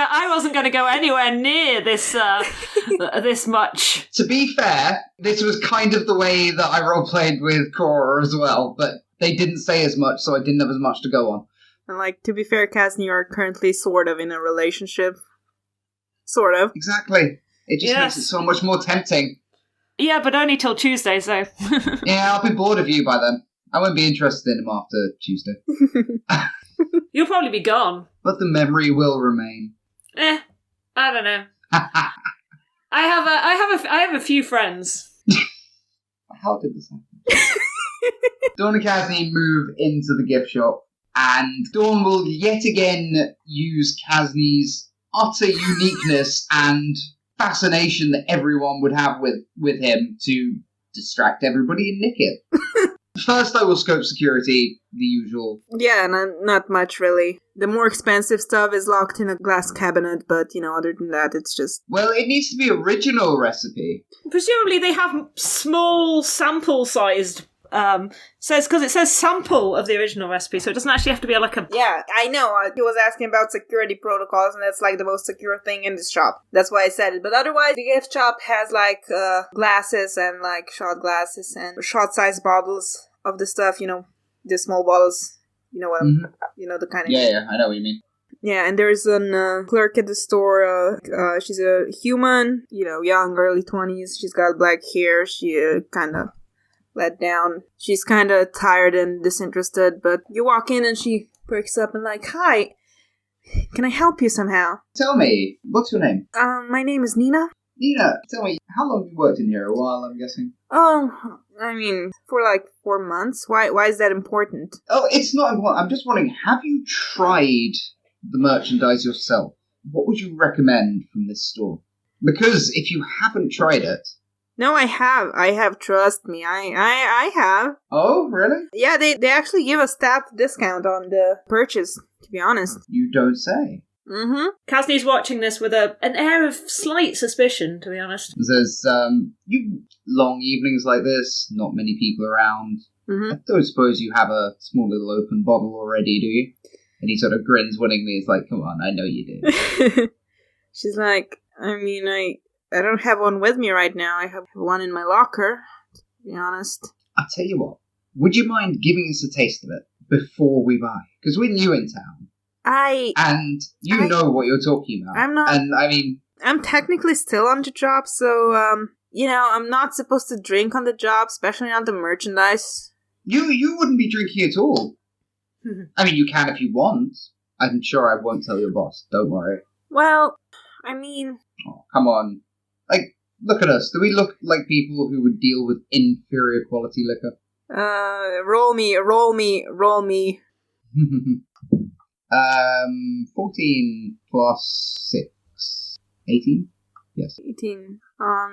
Speaker 3: going to go anywhere near this this much.
Speaker 2: To be fair, this was kind of the way that I roleplayed with Cora as well, but they didn't say as much, so I didn't have as much to go on.
Speaker 1: And to be fair, Kasni, you are currently sort of in a relationship. Sort of.
Speaker 2: Exactly. It just makes it so much more tempting.
Speaker 3: Yeah, but only till Tuesday, so...
Speaker 2: Yeah, I'll be bored of you by then. I won't be interested in him after Tuesday.
Speaker 3: You'll probably be gone.
Speaker 2: But the memory will remain.
Speaker 3: I don't know. I have a few friends.
Speaker 2: How did this happen? Dawn and Kasni move into the gift shop, and Dawn will yet again use Kasni's utter uniqueness and fascination that everyone would have with him to distract everybody and nick it. First, I will scope security, the usual.
Speaker 1: Yeah, not much really. The more expensive stuff is locked in a glass cabinet, but, other than that, it's just...
Speaker 2: Well, it needs to be original recipe.
Speaker 3: Presumably they have small sample-sized... because it says sample of the original recipe, so it doesn't actually have to be
Speaker 1: Yeah, I know. He was asking about security protocols, and that's the most secure thing in this shop. That's why I said it. But otherwise, the gift shop has glasses and shot glasses and shot-sized bottles of the stuff. The small bottles. You know what?
Speaker 2: Mm-hmm.
Speaker 1: The kind of.
Speaker 2: Yeah, I know what you mean.
Speaker 1: Yeah, and there's a clerk at the store. She's a human. Young, early 20s. She's got black hair. She kind of let down. She's kind of tired and disinterested, but you walk in and she perks up and hi, can I help you somehow?
Speaker 2: Tell me, what's your name?
Speaker 1: My name is Nina.
Speaker 2: Nina, tell me, how long have you worked in here? A while, I'm guessing?
Speaker 1: Oh, I mean, for 4 months. Why is that important?
Speaker 2: Oh, it's not important. I'm just wondering, have you tried the merchandise yourself? what would you recommend from this store? Because if you haven't tried it...
Speaker 1: No, I have. I have, trust me. I have.
Speaker 2: Oh, really?
Speaker 1: Yeah, they actually give a staff discount on the purchase, to be honest.
Speaker 2: You don't say.
Speaker 1: Mm-hmm.
Speaker 3: Kasni's watching this with an air of slight suspicion, to be honest.
Speaker 2: There's, you long evenings like this, not many people around.
Speaker 1: Mm-hmm.
Speaker 2: I don't suppose you have a small little open bottle already, do you? And he sort of grins winningly. It's like, come on, I know you do.
Speaker 1: She's like, I mean, I don't have one with me right now. I have one in my locker, to be honest.
Speaker 2: I'll tell you what. Would you mind giving us a taste of it before we buy? Because we're new in town. And you know what you're talking about.
Speaker 1: I'm not...
Speaker 2: And, I mean...
Speaker 1: I'm technically still on the job, so, I'm not supposed to drink on the job, especially not the merchandise.
Speaker 2: You wouldn't be drinking at all. I mean, you can if you want. I'm sure I won't tell your boss. Don't worry.
Speaker 1: Well, I mean...
Speaker 2: Oh, come on. Like, look at us. Do we look like people who would deal with inferior quality liquor?
Speaker 1: Roll me.
Speaker 2: 14 plus 6. 18? Yes.
Speaker 1: 18.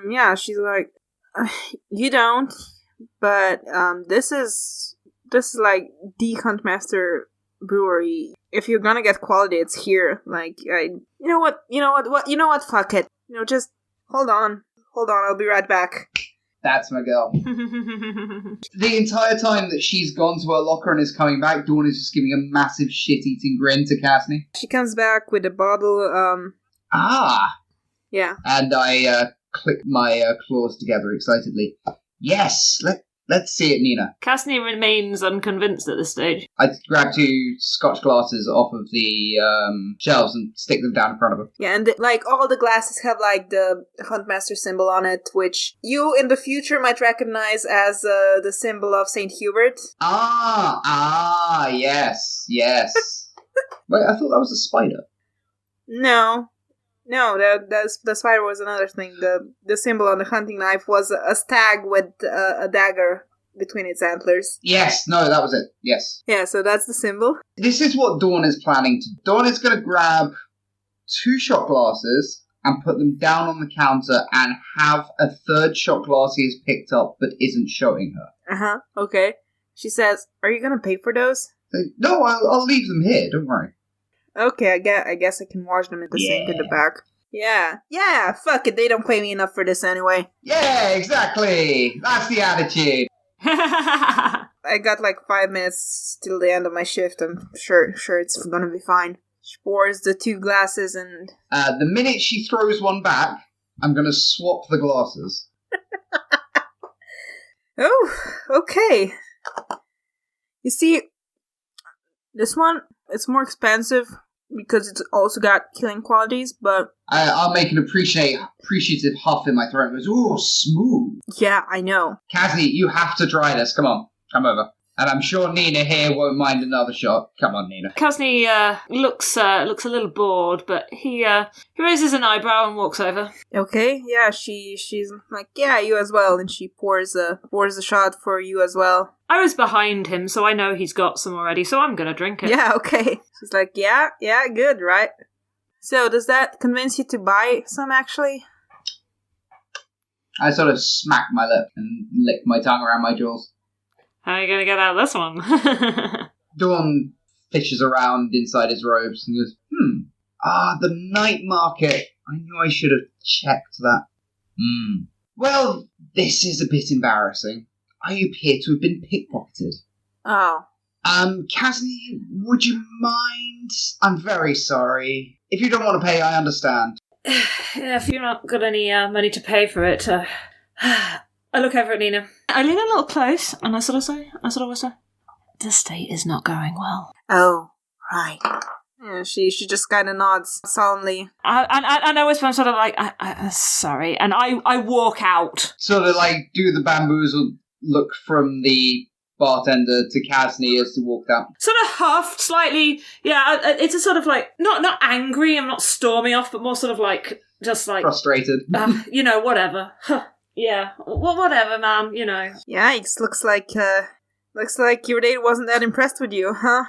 Speaker 1: Yeah, she's like, you don't, but, this is like the Huntmaster brewery. If you're gonna get quality, it's here. Like, you know what, fuck it. Just, hold on, I'll be right back.
Speaker 2: That's my girl. The entire time that she's gone to her locker and is coming back, Dawn is just giving a massive shit-eating grin to Kasni.
Speaker 1: She comes back with a bottle, Yeah.
Speaker 2: And I click my claws together excitedly. Yes, let's see it, Nina.
Speaker 3: Kasni remains unconvinced at this stage.
Speaker 2: I grab 2 scotch glasses off of the shelves and stick them down in front of her.
Speaker 1: Yeah, and all the glasses have the Huntmaster symbol on it, which you in the future might recognize as the symbol of Saint Hubert.
Speaker 2: Yes. Wait, I thought that was a spider.
Speaker 1: No, the spider was another thing. The symbol on the hunting knife was a stag with a dagger between its antlers.
Speaker 2: Yes, no, that was it. Yes.
Speaker 1: Yeah, so that's the symbol.
Speaker 2: This is what Dawn is planning to. Dawn is going to grab 2 shot glasses and put them down on the counter and have a 3rd shot glass he has picked up but isn't showing her.
Speaker 1: Uh-huh, okay. She says, are you going to pay for those?
Speaker 2: No, I'll leave them here, don't worry.
Speaker 1: Okay, I guess I can wash them in the sink in the back. Yeah, fuck it, they don't pay me enough for this anyway.
Speaker 2: Yeah, exactly! That's the attitude!
Speaker 1: I got 5 minutes till the end of my shift. I'm sure it's gonna be fine. She pours the 2 glasses and...
Speaker 2: the minute she throws one back, I'm gonna swap the glasses.
Speaker 1: Oh, okay. You see, this one, it's more expensive because it's also got killing qualities, but...
Speaker 2: I'll make an appreciative huff in my throat. It goes, ooh, smooth.
Speaker 1: Yeah, I know.
Speaker 2: Kasni, you have to try this. Come on, come over. And I'm sure Nina here won't mind another shot. Come on, Nina.
Speaker 3: Kasni looks a little bored, but he raises an eyebrow and walks over.
Speaker 1: Okay, yeah, she's like, yeah, you as well, and she pours a shot for you as well.
Speaker 3: I was behind him, so I know he's got some already, so I'm gonna drink it.
Speaker 1: Yeah, okay. She's like, yeah, good, right? So, does that convince you to buy some, actually?
Speaker 2: I sort of smack my lip and lick my tongue around my jaws.
Speaker 3: How are you gonna get out of this one?
Speaker 2: Dawn fishes around inside his robes and goes, the night market. I knew I should have checked that. Well, this is a bit embarrassing. I appear to have been pickpocketed.
Speaker 1: Oh.
Speaker 2: Kasni, would you mind? I'm very sorry. If you don't want to pay, I understand.
Speaker 3: Yeah, if you're not got any money to pay for it, I look over at Nina. I lean a little close, and I sort of whisper, this date is not going well.
Speaker 1: Oh, right. Yeah, she just kind of nods solemnly.
Speaker 3: And I whisper, I'm sort of like, sorry, and I walk out.
Speaker 2: Sort of do the bamboozle look from the bartender to Kasni as they walked out.
Speaker 3: Sort of huffed slightly. Yeah, it's a sort of not angry, I'm not storming off, but more sort of just
Speaker 2: frustrated.
Speaker 3: Whatever. Yeah, well, whatever, man,
Speaker 1: Yikes, looks like Looks like your date wasn't that impressed with you, huh?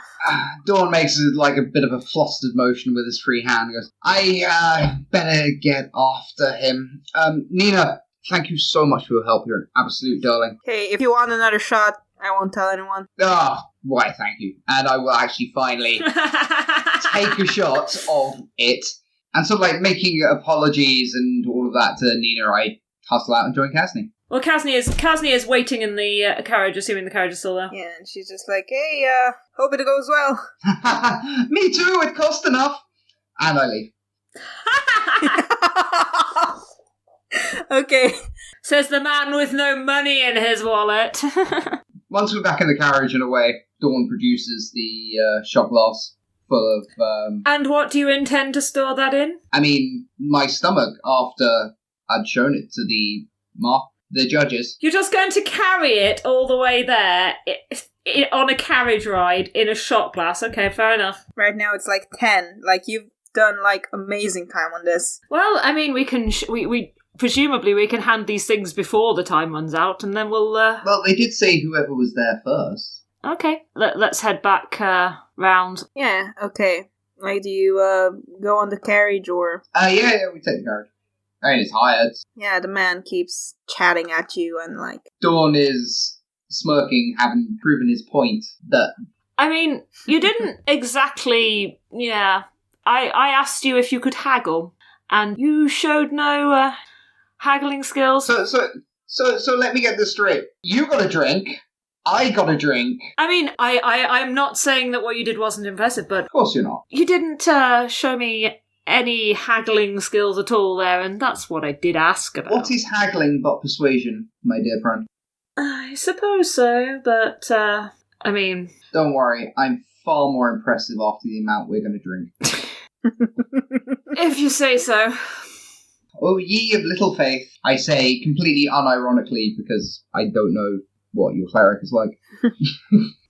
Speaker 2: Dawn makes like a bit of a flustered motion with his free hand. Goes, I better get after him. Nina, thank you so much for your help. You're an absolute darling.
Speaker 1: Hey, if you want another shot, I won't tell anyone.
Speaker 2: Why, thank you. And I will actually finally take a shot of it. And sort of like making apologies and all of that to Nina, I hustle out and join Kasni.
Speaker 3: Well, Kasni is waiting in the carriage, assuming the carriage is still there.
Speaker 1: Yeah, and she's just like, hey, hope it goes well.
Speaker 2: Me too, it cost enough. And I leave.
Speaker 1: Okay.
Speaker 3: Says the man with no money in his wallet.
Speaker 2: Once we're back in the carriage and away, Dawn produces the shot glass full of...
Speaker 3: And what do you intend to store that in?
Speaker 2: I mean, my stomach, after I'd shown it to the judges.
Speaker 3: You're just going to carry it all the way there on a carriage ride in a shot glass. Okay, fair enough.
Speaker 1: Right now it's like 10. Like, you've done, like, amazing time on this.
Speaker 3: Well, I mean, we can... Presumably we can hand these things before the time runs out, and then we'll...
Speaker 2: Well, they did say whoever was there first.
Speaker 3: Okay, let's head back round.
Speaker 1: Yeah, okay. Like, do you go on the carriage, or...
Speaker 2: Yeah, we take the carriage. I mean, it's hired.
Speaker 1: Yeah, the man keeps chatting at you, and, like...
Speaker 2: Dawn is smirking, having proven his point that...
Speaker 3: I mean, you didn't exactly... Yeah. I asked you if you could haggle, and you showed no... haggling skills.
Speaker 2: So let me get this straight. You got a drink. I got a drink.
Speaker 3: I mean, I'm not saying that what you did wasn't impressive, but...
Speaker 2: Of course you're not.
Speaker 3: You didn't show me any haggling skills at all there, and that's what I did ask about.
Speaker 2: What is haggling but persuasion, my dear friend?
Speaker 3: I suppose so, but, I mean...
Speaker 2: Don't worry, I'm far more impressive after the amount we're going to drink.
Speaker 3: If you say so.
Speaker 2: Oh, ye of little faith, I say completely unironically because I don't know what your cleric is like.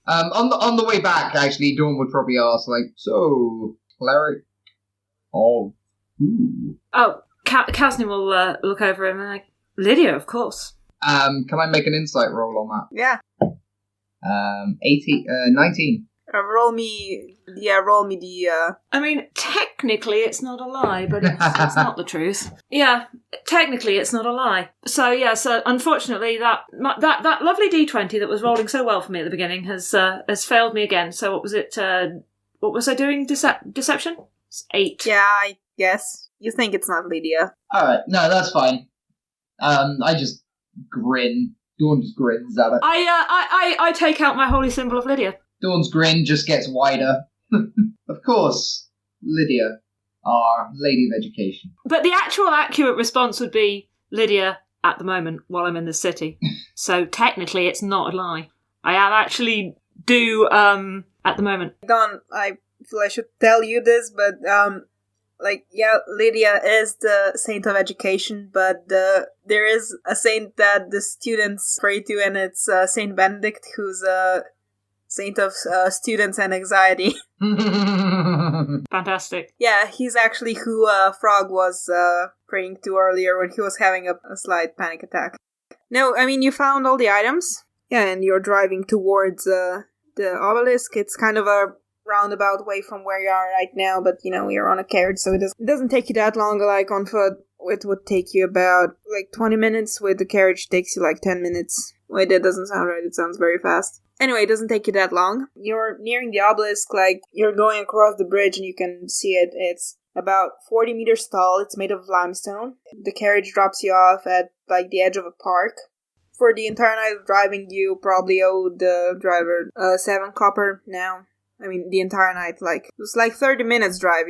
Speaker 2: On the way back, actually, Dawn would probably ask, like, so, cleric of who?
Speaker 3: Oh, Kasni will look over him and like, Lydia, of course.
Speaker 2: Can I make an insight roll on that?
Speaker 1: Yeah.
Speaker 2: 19.
Speaker 1: Roll me the...
Speaker 3: I mean, technically it's not a lie, but it's not the truth. Yeah, technically it's not a lie. So unfortunately that lovely D20 that was rolling so well for me at the beginning has failed me again. So what was it? What was I doing? Deception? It's 8.
Speaker 1: Yeah, I guess. You think it's not Lydia.
Speaker 2: Alright, no, that's fine. I just grin. Dawn just grins at it.
Speaker 3: I take out my holy symbol of Lydia.
Speaker 2: Dawn's grin just gets wider. Of course, Lydia, our Lady of Education.
Speaker 3: But the actual accurate response would be Lydia at the moment while I'm in the city. So technically it's not a lie. I am actually do at the moment.
Speaker 1: Dawn, I feel I should tell you this, but Lydia is the saint of education, but there is a saint that the students pray to, and it's Saint Benedict, who's a saint of students and anxiety.
Speaker 3: Fantastic.
Speaker 1: Yeah, he's actually who Frog was praying to earlier when he was having a slight panic attack. No, I mean, you found all the items. Yeah, and you're driving towards the obelisk. It's kind of a roundabout way from where you are right now, but, you're on a carriage, so it doesn't take you that long. Like, on foot, it would take you about, 20 minutes. With the carriage, it takes you, 10 minutes. Wait, that doesn't sound right. It sounds very fast. Anyway, it doesn't take you that long. You're nearing the obelisk, you're going across the bridge and you can see it. It's about 40 meters tall. It's made of limestone. The carriage drops you off at, the edge of a park. For the entire night of driving, you probably owe the driver 7 copper now. I mean, the entire night, it was 30 minutes drive,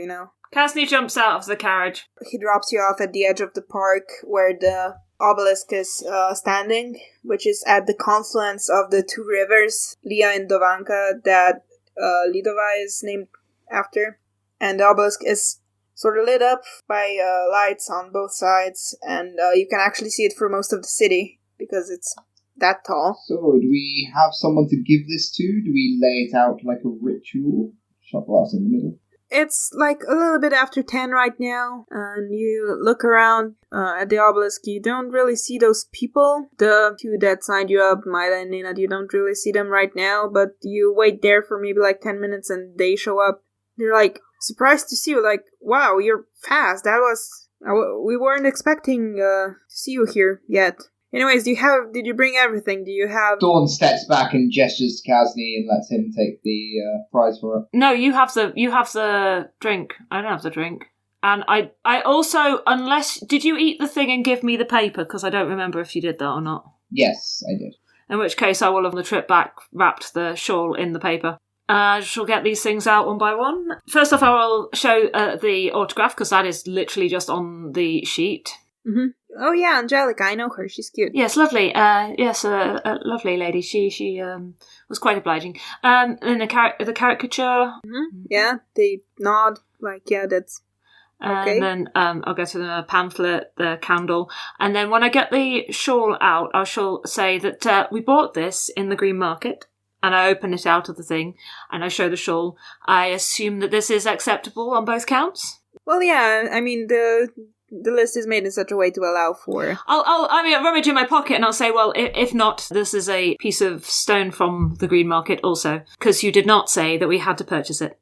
Speaker 3: Kasni jumps out of the carriage.
Speaker 1: He drops you off at the edge of the park where the obelisk is standing, which is at the confluence of the 2 rivers, Lia and Dovanka, that Lidova is named after. And the obelisk is sort of lit up by lights on both sides, and you can actually see it for most of the city, because it's that tall.
Speaker 2: So, do we have someone to give this to? Do we lay it out like a ritual? Shot glass in the middle.
Speaker 1: It's like a little bit after 10 right now, and you look around at the obelisk. You don't really see those people. The two that signed you up, Maida and Nina, you don't really see them right now, but you wait there for maybe like 10 minutes and they show up. They're like surprised to see you, like, wow, you're fast. That was... we weren't expecting to see you here yet. Anyways, did you bring everything? Do you have...
Speaker 2: Dawn steps back and gestures to Kasni and lets him take the prize for it.
Speaker 3: No, you have the drink. I don't have the drink. And I also, unless... Did you eat the thing and give me the paper? Because I don't remember if you did that or not.
Speaker 2: Yes, I did.
Speaker 3: In which case I will have on the trip back wrapped the shawl in the paper. I shall get these things out one by one. First off, I will show the autograph, because that is literally just on the sheet.
Speaker 1: Mm-hmm. Oh yeah, Angelica, I know her. She's cute.
Speaker 3: Yes, lovely. Yes, a lovely lady. She was quite obliging. And the caricature.
Speaker 1: Mm-hmm. Yeah, they nod like, yeah, that's okay.
Speaker 3: And then I'll get to the pamphlet, the candle, and then when I get the shawl out, I shall say that we bought this in the green market. And I open it out of the thing, and I show the shawl. I assume that this is acceptable on both counts?
Speaker 1: Well, yeah, I mean, the list is made in such a way to allow for...
Speaker 3: I'll rummage in my pocket and I'll say, well, if not, this is a piece of stone from the green market also, because you did not say that we had to purchase it.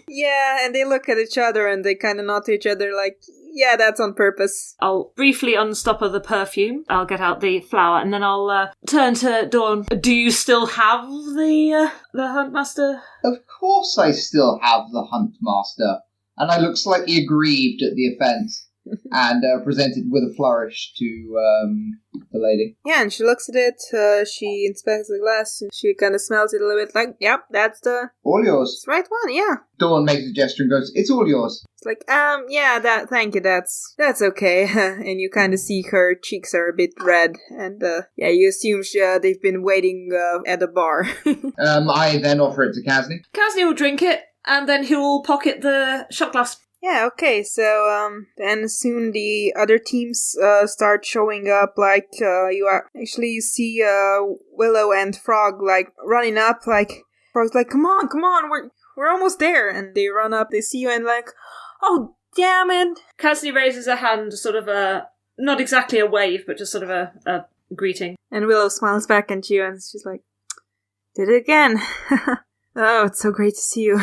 Speaker 1: Yeah, and they look at each other and they kind of nod to each other like, yeah, that's on purpose.
Speaker 3: I'll briefly unstopper the perfume. I'll get out the flower, and then I'll turn to Dawn. Do you still have the Huntmaster?
Speaker 2: Of course I still have the Huntmaster. And I look slightly aggrieved at the offence. And presented with a flourish to the lady.
Speaker 1: Yeah, and she looks at it, she inspects the glass, and she kind of smells it a little bit like, yep, that's the...
Speaker 2: All yours.
Speaker 1: Right one, yeah.
Speaker 2: Dawn makes a gesture and goes, it's all yours.
Speaker 1: It's like, yeah, thank you, that's okay. And you kind of see her cheeks are a bit red, and yeah, you assume they've been waiting at a bar.
Speaker 2: I then offer it to Kasni.
Speaker 3: Kasni will drink it, and then he'll pocket the shot glass.
Speaker 1: Yeah, okay, so, then soon the other teams, start showing up, like, you see, Willow and Frog, like, running up, like, Frog's like, come on, we're almost there, and they run up, they see you, and like, oh, damn it!
Speaker 3: Kasni raises a hand, sort of not exactly a wave, but just sort of a greeting.
Speaker 1: And Willow smiles back at you, and she's like, did it again. Oh, it's so great to see you.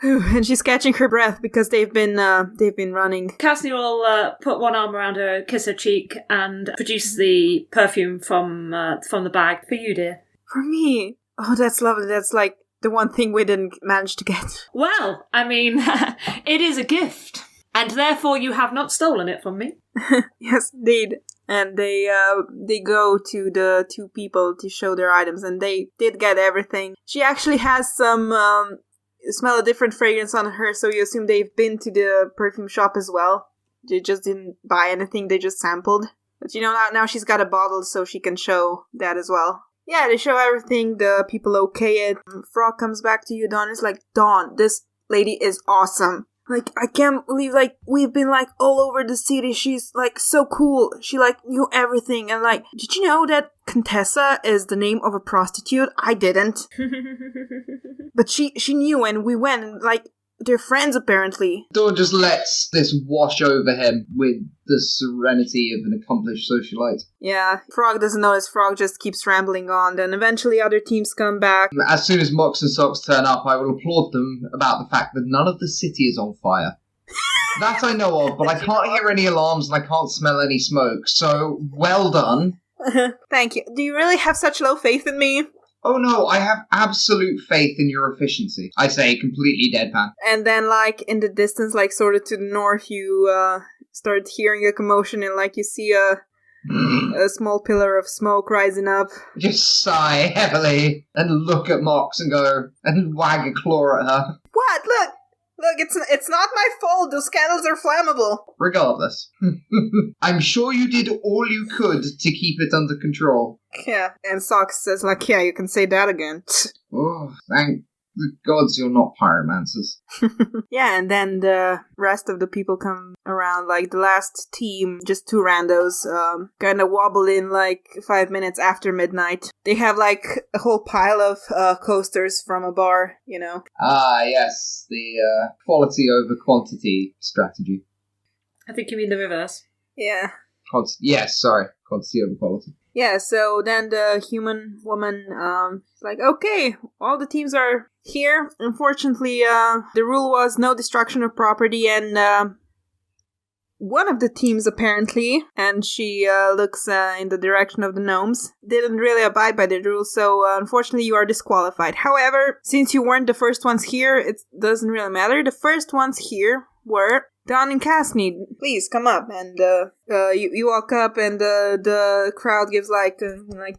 Speaker 1: And she's catching her breath because they've been running.
Speaker 3: Kasni will put one arm around her, kiss her cheek, and produce the perfume from the bag for you, dear.
Speaker 1: For me? Oh, that's lovely. That's like the one thing we didn't manage to get.
Speaker 3: Well, I mean, it is a gift, and therefore you have not stolen it from me.
Speaker 1: Yes, indeed. And they go to the two people to show their items, and they did get everything. She actually has some smell a different fragrance on her, so you assume they've been to the perfume shop as well. They just didn't buy anything, they just sampled. But you know, now she's got a bottle, so she can show that as well. Yeah, they show everything, the people okay it. Frog comes back to you, Dawn is like, Dawn, this lady is awesome. Like, I can't believe, like, we've been, like, all over the city. She's, like, so cool. She, like, knew everything. And, like, did you know that Contessa is the name of a prostitute? I didn't. But she knew, and we went, and, like, they're friends, apparently.
Speaker 2: Dawn just lets this wash over him with the serenity of an accomplished socialite.
Speaker 1: Yeah, Frog doesn't notice. Frog just keeps rambling on. Then eventually other teams come back.
Speaker 2: As soon as Mox and Socks turn up, I will applaud them about the fact that none of the city is on fire. That I know of, but I can't hear any alarms and I can't smell any smoke, so well done.
Speaker 1: Thank you. Do you really have such low faith in me?
Speaker 2: Oh no, I have absolute faith in your efficiency. I say, completely deadpan.
Speaker 1: And then, like, in the distance, like, sort of to the north, you start hearing a commotion, and, like, you see a small pillar of smoke rising up.
Speaker 2: Just sigh heavily, and look at Mox and go, and wag a claw at her.
Speaker 1: What? Look, it's not my fault. Those candles are flammable.
Speaker 2: Regardless. I'm sure you did all you could to keep it under control.
Speaker 1: Yeah, and Socks says, like, yeah, you can say that again.
Speaker 2: Oh, thank the gods, you're not pyromancers.
Speaker 1: Yeah, and then the rest of the people come around, like the last team, just two randos, kind of wobble in like 5 minutes after midnight. They have like a whole pile of coasters from a bar, you know.
Speaker 2: Ah, yes, the quality over quantity strategy.
Speaker 3: I think you mean the reverse.
Speaker 1: Yeah.
Speaker 2: Yes, sorry, quantity over quality.
Speaker 1: Yeah, so then the human woman is like, okay, all the teams are here. Unfortunately, the rule was no destruction of property, and one of the teams apparently, and she looks in the direction of the gnomes, didn't really abide by the rules, so unfortunately you are disqualified. However, since you weren't the first ones here, it doesn't really matter. The first ones here were Dawn and Kasni. Please come up, and you walk up, and the crowd gives like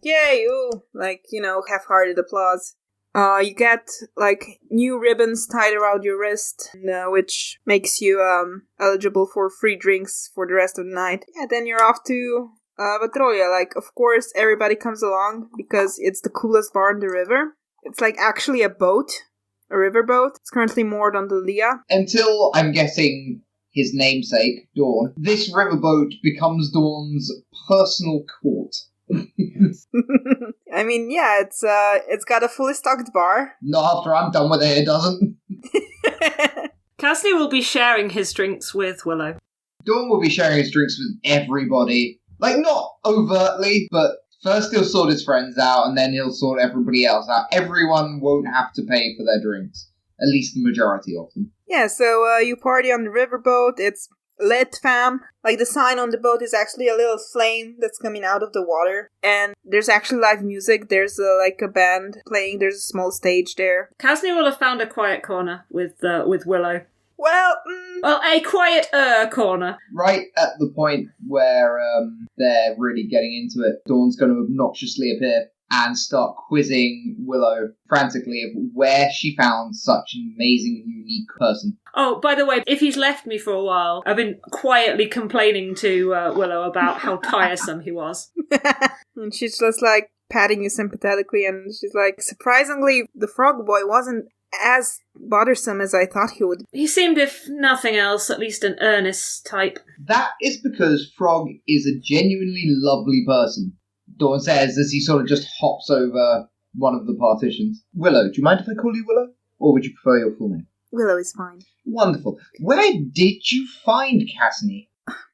Speaker 1: yay, ooh, like, you know, half-hearted applause. You get like new ribbons tied around your wrist, which makes you eligible for free drinks for the rest of the night. Yeah, then you're off to Vatrolia. Like, of course, everybody comes along because it's the coolest bar in the river. It's like actually a boat, a river boat. It's currently moored on the Lia.
Speaker 2: Until, I'm guessing, his namesake, Dawn, this riverboat becomes Dawn's personal court.
Speaker 1: I mean, yeah, it's got a fully stocked bar.
Speaker 2: Not after I'm done with it, it doesn't.
Speaker 3: Kasni will be sharing his drinks with Willow.
Speaker 2: Dawn will be sharing his drinks with everybody. Like, not overtly, but first he'll sort his friends out, and then he'll sort everybody else out. Everyone won't have to pay for their drinks. At least the majority of them.
Speaker 1: Yeah, so you party on the riverboat. It's lit, fam. Like, the sign on the boat is actually a little flame that's coming out of the water. And there's actually live music. There's like a band playing. There's a small stage there.
Speaker 3: Kasni will have found a quiet corner with Willow.
Speaker 1: Well,
Speaker 3: a quieter corner.
Speaker 2: Right at the point where they're really getting into it, Dawn's going to obnoxiously appear and start quizzing Willow frantically of where she found such an amazing, unique person.
Speaker 3: Oh, by the way, if he's left me for a while, I've been quietly complaining to Willow about how tiresome he was.
Speaker 1: And she's just like patting you sympathetically, and she's like, surprisingly, the frog boy wasn't as bothersome as I thought he would.
Speaker 3: He seemed, if nothing else, at least an earnest type.
Speaker 2: That is because Frog is a genuinely lovely person, Dawn says as he sort of just hops over one of the partitions. Willow, do you mind if I call you Willow? Or would you prefer your full name?
Speaker 1: Willow is fine.
Speaker 2: Wonderful. Where did you find Kasni?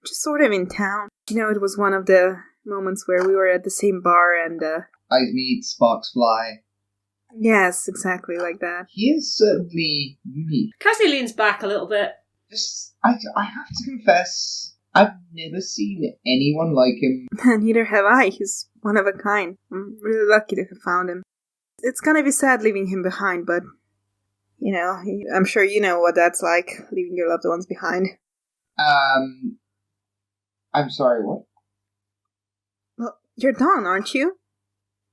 Speaker 1: Just sort of in town. You know, it was one of the moments where we were at the same bar and,
Speaker 2: Eyes meet, sparks fly.
Speaker 1: Yes, exactly like that.
Speaker 2: He is certainly unique.
Speaker 3: Kasni leans back a little bit.
Speaker 2: I have to confess, I've never seen anyone like him.
Speaker 1: Neither have I. He's one of a kind. I'm really lucky to have found him. It's gonna be sad leaving him behind, but, you know, I'm sure you know what that's like, leaving your loved ones behind.
Speaker 2: I'm sorry, what?
Speaker 1: Well, you're Dawn, aren't you?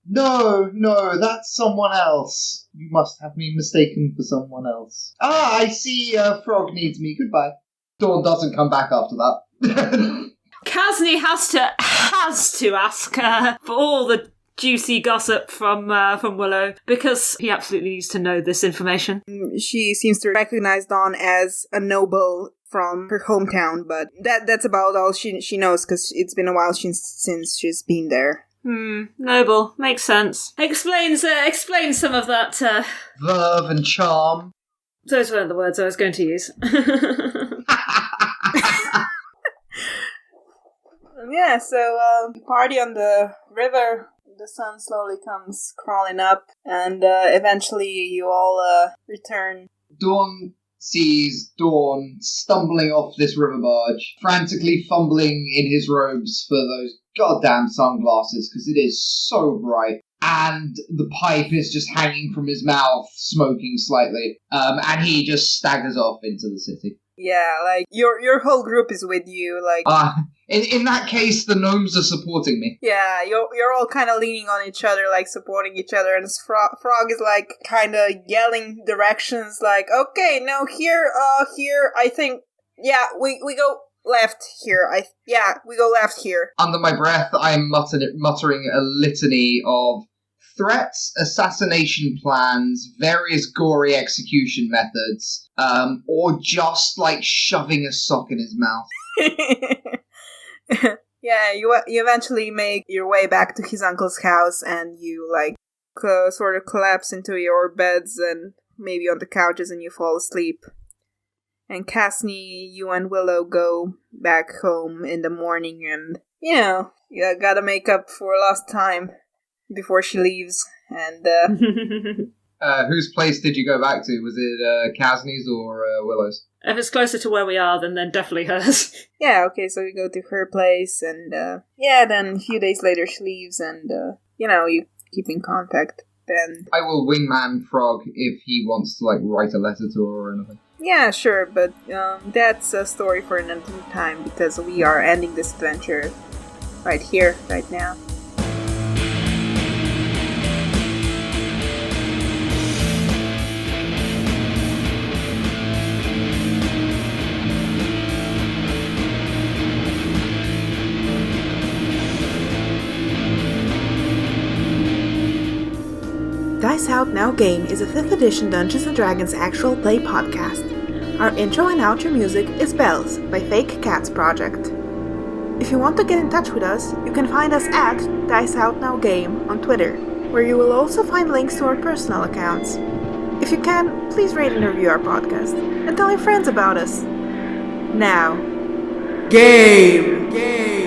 Speaker 2: No, that's someone else. You must have me mistaken for someone else. Ah, I see, Frog needs me. Goodbye. Dawn doesn't come back after that.
Speaker 3: Kasni has to ask her for all the juicy gossip from Willow, because he absolutely needs to know this information.
Speaker 1: She seems to recognize Dawn as a noble from her hometown, but that's about all she knows, because it's been a while since she's been there.
Speaker 3: Noble. Makes sense. Explains some of that,
Speaker 2: verve and charm.
Speaker 3: Those weren't the words I was going to use.
Speaker 1: Yeah, so, party on the river. The sun slowly comes crawling up, and eventually you all return.
Speaker 2: Dawn sees Dawn stumbling off this river barge, frantically fumbling in his robes for those goddamn sunglasses, because it is so bright. And the pipe is just hanging from his mouth, smoking slightly. And he just staggers off into the city.
Speaker 1: Yeah, like, your whole group is with you, like...
Speaker 2: In that case, the gnomes are supporting me.
Speaker 1: Yeah, you're all kind of leaning on each other, like, supporting each other, and Frog is, like, kind of yelling directions, like, okay, now here, I think, yeah, we go left here, we go left here.
Speaker 2: Under my breath, I'm muttering a litany of threats, assassination plans, various gory execution methods, or just like shoving a sock in his mouth.
Speaker 1: Yeah, you eventually make your way back to his uncle's house, and you like sort of collapse into your beds and maybe on the couches, and you fall asleep. And Kasni, you and Willow go back home in the morning, and you gotta make up for lost time before she leaves. And
Speaker 2: whose place did you go back to? Was it Kasni's or Willow's?
Speaker 3: If it's closer to where we are, then definitely hers.
Speaker 1: Yeah, okay, so we go to her place, and then a few days later she leaves, and you keep in contact. Then
Speaker 2: I will wingman Frog if he wants to like write a letter to her or anything.
Speaker 1: Yeah, sure, but that's a story for another time, because we are ending this adventure right here, right now. Dice Out Now Game is a 5th edition Dungeons & Dragons actual play podcast. Our intro and outro music is Bells by Fake Cats Project. If you want to get in touch with us, you can find us at Dice Out Now Game on Twitter, where you will also find links to our personal accounts. If you can, please rate and review our podcast, and tell your friends about us. Now, game!